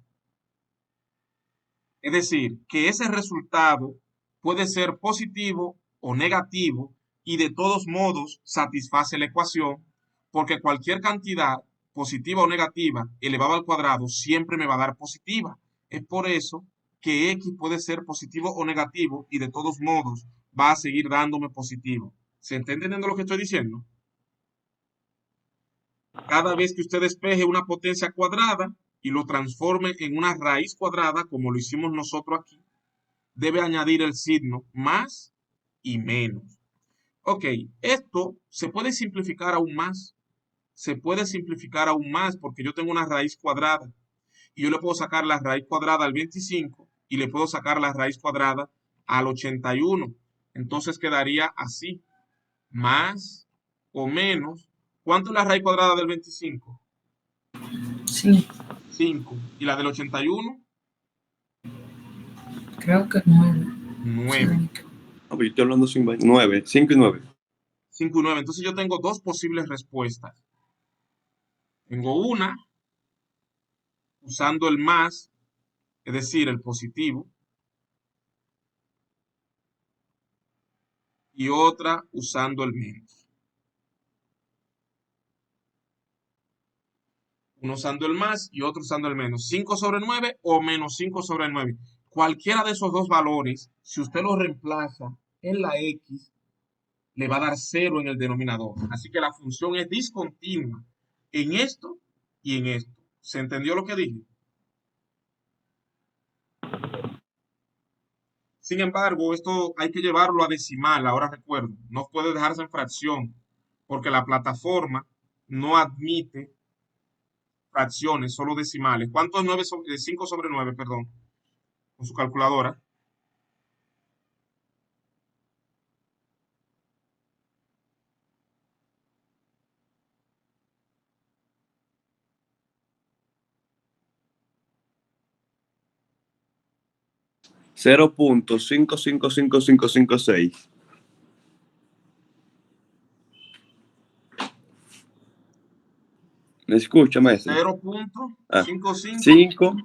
Speaker 1: Es decir, que ese resultado puede ser positivo o negativo y de todos modos satisface la ecuación porque cualquier cantidad positiva o negativa, elevado al cuadrado, siempre me va a dar positiva. Es por eso que x puede ser positivo o negativo y de todos modos va a seguir dándome positivo. ¿Se está entendiendo lo que estoy diciendo? Cada vez que usted despeje una potencia cuadrada y lo transforme en una raíz cuadrada, como lo hicimos nosotros aquí, debe añadir el signo más y menos. Ok, esto se puede simplificar aún más. Se puede simplificar aún más porque yo tengo una raíz cuadrada y yo le puedo sacar la raíz cuadrada al 25 y le puedo sacar la raíz cuadrada al 81. Entonces quedaría así, más o menos. ¿Cuánto es la raíz cuadrada del 25?
Speaker 4: Sí,
Speaker 1: 5. ¿Y la del 81?
Speaker 4: creo que 9.
Speaker 1: 9.
Speaker 5: No, pero yo estoy hablando sin 9, 5 y 9.
Speaker 1: 5 y 9. Entonces yo tengo dos posibles respuestas. Tengo una usando el más, es decir, el positivo, y otra usando el menos. Uno usando el más y otro usando el menos. 5 sobre 9 o menos 5 sobre 9. Cualquiera de esos dos valores, si usted los reemplaza en la x, le va a dar 0 en el denominador. Así que la función es discontinua en esto y en esto. ¿Se entendió lo que dije? Sin embargo, esto hay que llevarlo a decimal, ahora recuerdo. No puede dejarse en fracción, porque la plataforma no admite fracciones, solo decimales. ¿Cuánto es 5 sobre 9, perdón? Con su calculadora.
Speaker 5: .555556. ¿Me escucha, maestro?
Speaker 1: 0.55.
Speaker 5: 5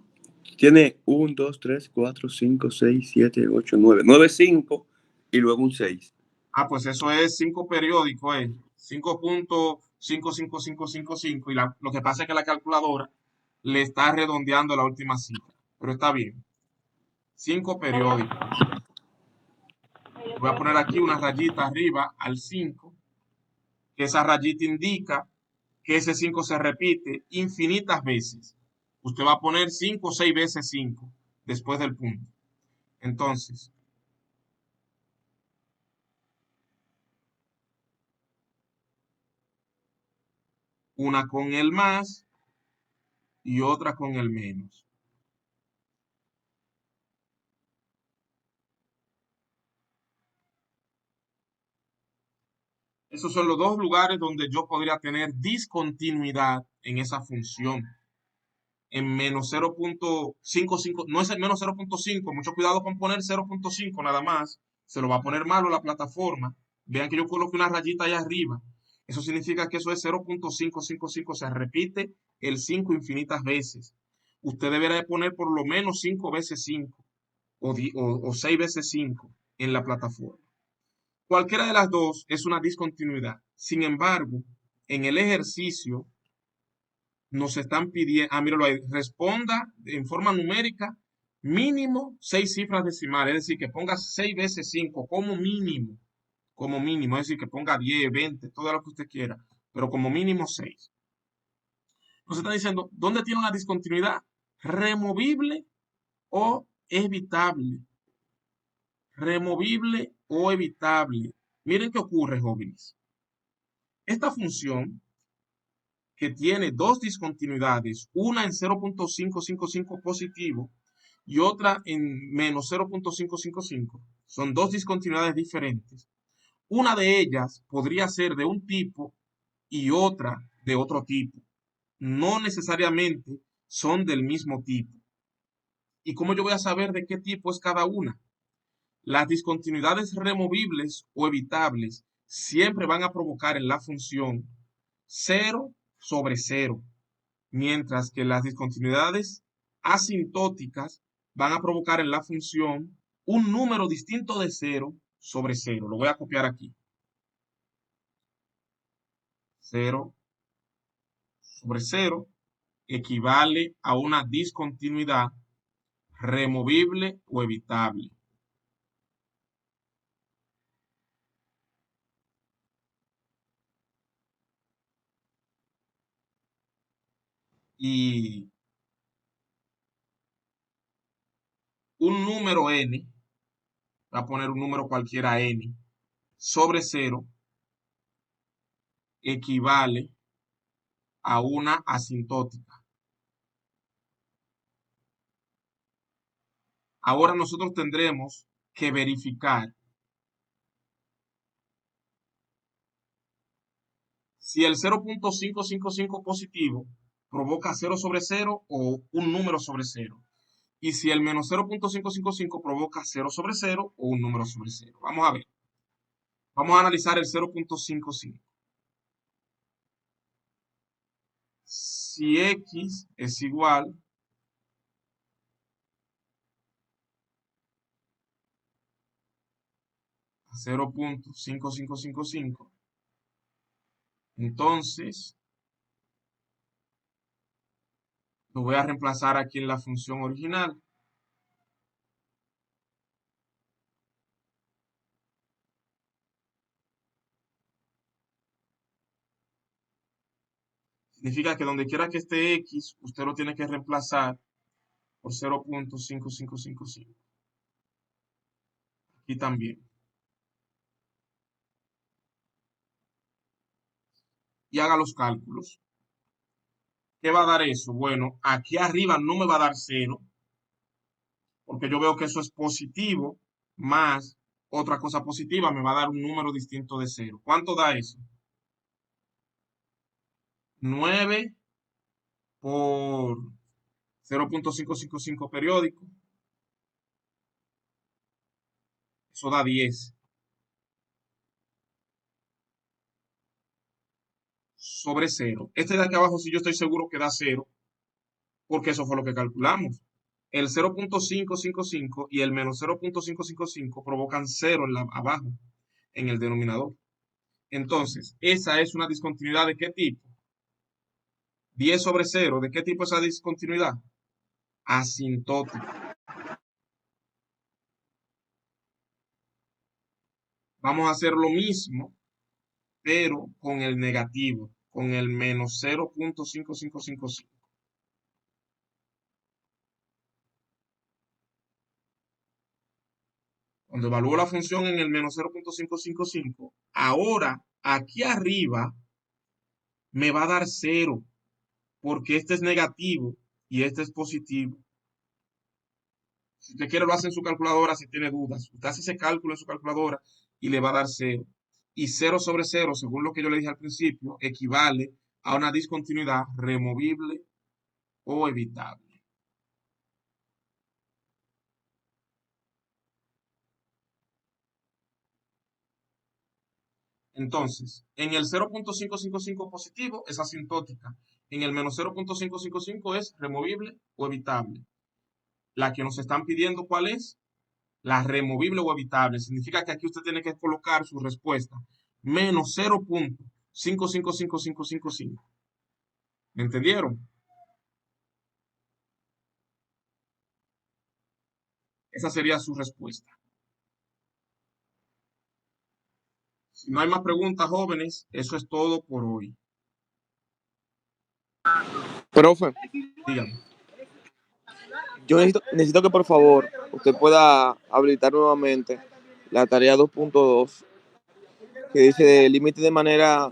Speaker 5: tiene 1, 2, 3, 4, 5, 6, 7, 8, 9. 9, 5 y luego un 6.
Speaker 1: Ah, pues eso es 5 periódico, 5.55555 y lo que pasa es que la calculadora le está redondeando la última cifra, pero está bien. 5 periódico. Voy a poner aquí una rayita arriba al 5, que esa rayita indica que ese 5 se repite infinitas veces. Usted va a poner 5 o 6 veces 5 después del punto. Entonces, una con el más y otra con el menos. Esos son los dos lugares donde yo podría tener discontinuidad en esa función. En menos 0.55, no es el menos 0.5, mucho cuidado con poner 0.5 nada más, se lo va a poner malo la plataforma. Vean que yo coloqué una rayita ahí arriba. Eso significa que eso es 0.555, se repite el 5 infinitas veces. Usted deberá de poner por lo menos 5 veces 5 o 6 veces 5 en la plataforma. Cualquiera de las dos es una discontinuidad. Sin embargo, en el ejercicio nos están pidiendo, míralo ahí, responda en forma numérica mínimo 6 cifras decimales, es decir, que ponga 6 veces 5 como mínimo, es decir, que ponga 10, 20, todo lo que usted quiera, pero como mínimo 6. Nos está diciendo, ¿dónde tiene una discontinuidad? Removible o evitable. Removible o evitable. Miren qué ocurre, jóvenes. Esta función que tiene dos discontinuidades, una en 0.555 positivo y otra en menos 0.555, son dos discontinuidades diferentes. Una de ellas podría ser de un tipo y otra de otro tipo. No necesariamente son del mismo tipo. ¿Y cómo yo voy a saber de qué tipo es cada una? Las discontinuidades removibles o evitables siempre van a provocar en la función 0 sobre 0, mientras que las discontinuidades asintóticas van a provocar en la función un número distinto de 0 sobre 0. Lo voy a copiar aquí. 0 sobre 0 equivale a una discontinuidad removible o evitable. Y un número n, voy a poner un número cualquiera n, sobre 0 equivale a una asintótica. Ahora nosotros tendremos que verificar si el 0.555 positivo provoca 0 sobre 0 o un número sobre 0. Y si el menos 0.555 provoca 0 sobre 0 o un número sobre 0. Vamos a ver. Vamos a analizar el 0.55. Si x es igual a 0.5555, entonces lo voy a reemplazar aquí en la función original. Significa que donde quiera que esté x, usted lo tiene que reemplazar por 0.5555. Aquí también. Y haga los cálculos. ¿Qué va a dar eso? Bueno, aquí arriba no me va a dar 0, porque yo veo que eso es positivo, más otra cosa positiva me va a dar un número distinto de 0. ¿Cuánto da eso? 9 por 0.555 periódico. Eso da 10. Sobre 0. Este de aquí abajo sí yo estoy seguro que da 0, porque eso fue lo que calculamos. El 0.555 y el menos 0.555 provocan 0 abajo, en el denominador. Entonces, esa es una discontinuidad ¿de qué tipo? 10 sobre 0. ¿De qué tipo es esa discontinuidad? Asintótica. Vamos a hacer lo mismo, pero con el negativo, con el menos 0.5555. Cuando evalúo la función en el menos 0.555, ahora aquí arriba me va a dar 0, porque este es negativo y este es positivo. Si usted quiere lo hace en su calculadora si tiene dudas. Usted hace ese cálculo en su calculadora y le va a dar 0. Y 0 sobre 0, según lo que yo le dije al principio, equivale a una discontinuidad removible o evitable. Entonces, en el 0.555 positivo es asintótica. En el menos 0.555 es removible o evitable. La que nos están pidiendo, ¿cuál es? La removible o evitable. Significa que aquí usted tiene que colocar su respuesta. Menos 0.555555. ¿Me entendieron? Esa sería su respuesta. Si no hay más preguntas, jóvenes, eso es todo por hoy.
Speaker 2: Profe,
Speaker 1: Díganme.
Speaker 2: yo necesito que por favor usted pueda habilitar nuevamente la tarea 2.2 que dice de límite de manera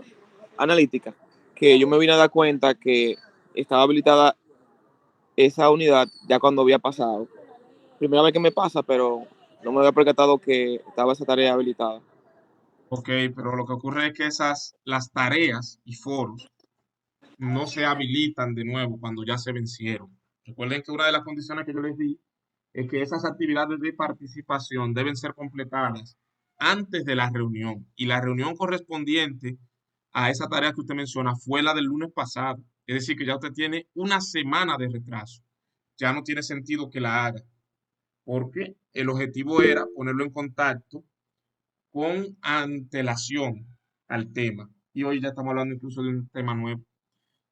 Speaker 2: analítica, que yo me vine a dar cuenta que estaba habilitada esa unidad ya cuando había pasado. Primera vez que me pasa, pero no me había percatado que estaba esa tarea habilitada.
Speaker 1: Ok, pero lo que ocurre es que las tareas y foros no se habilitan de nuevo cuando ya se vencieron. Recuerden que una de las condiciones que yo les di es que esas actividades de participación deben ser completadas antes de la reunión. Y la reunión correspondiente a esa tarea que usted menciona fue la del lunes pasado. Es decir, que ya usted tiene una semana de retraso. Ya no tiene sentido que la haga, porque el objetivo era ponerlo en contacto con antelación al tema. Y hoy ya estamos hablando incluso de un tema nuevo.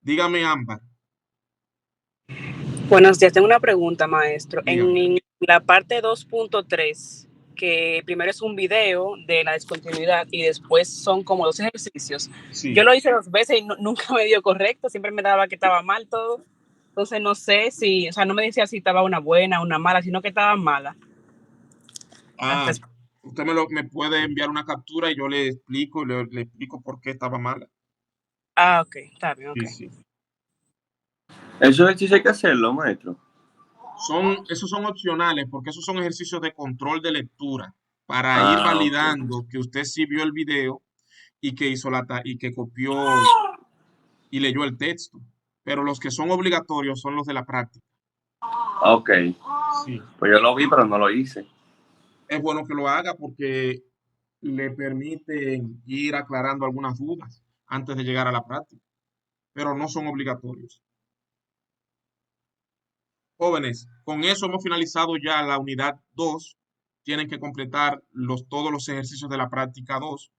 Speaker 1: Dígame, Ámbar.
Speaker 10: Buenos días, tengo una pregunta, maestro.
Speaker 1: Dígame.
Speaker 10: En la parte 2.3, que primero es un video de la discontinuidad y después son como 2 ejercicios.
Speaker 1: Sí.
Speaker 10: Yo lo hice 2 veces y nunca me dio correcto, siempre me daba que estaba mal todo. Entonces no sé si, o sea, no me decía si estaba una buena o una mala, sino que estaba mala.
Speaker 1: Ah, usted me puede enviar una captura y yo le explico, le explico por qué estaba mala.
Speaker 10: Ah, ok, está bien, ok.
Speaker 1: Sí, sí.
Speaker 5: Eso ejercicio hay que hacerlo, maestro.
Speaker 1: Esos son opcionales porque esos son ejercicios de control de lectura para ir validando que usted sí vio el video y que hizo y que copió y leyó el texto. Pero los que son obligatorios son los de la práctica.
Speaker 5: Ok.
Speaker 1: Sí.
Speaker 5: Pues yo lo vi, pero no lo hice.
Speaker 1: Es bueno que lo haga porque le permite ir aclarando algunas dudas antes de llegar a la práctica, pero no son obligatorios. Jóvenes, con eso hemos finalizado ya la unidad 2. Tienen que completar todos los ejercicios de la práctica 2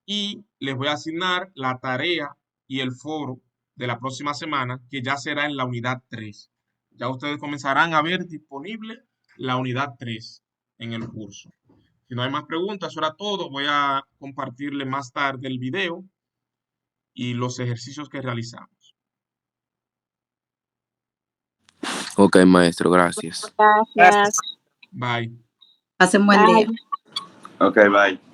Speaker 1: y les voy a asignar la tarea y el foro de la próxima semana, que ya será en la unidad 3. Ya ustedes comenzarán a ver disponible la unidad 3 en el curso. Si no hay más preguntas, eso era todo. Voy a compartirle más tarde el video y los ejercicios que realizamos.
Speaker 2: Ok, maestro, gracias.
Speaker 6: Gracias.
Speaker 1: Bye.
Speaker 11: Pasen buen día.
Speaker 5: Ok, bye.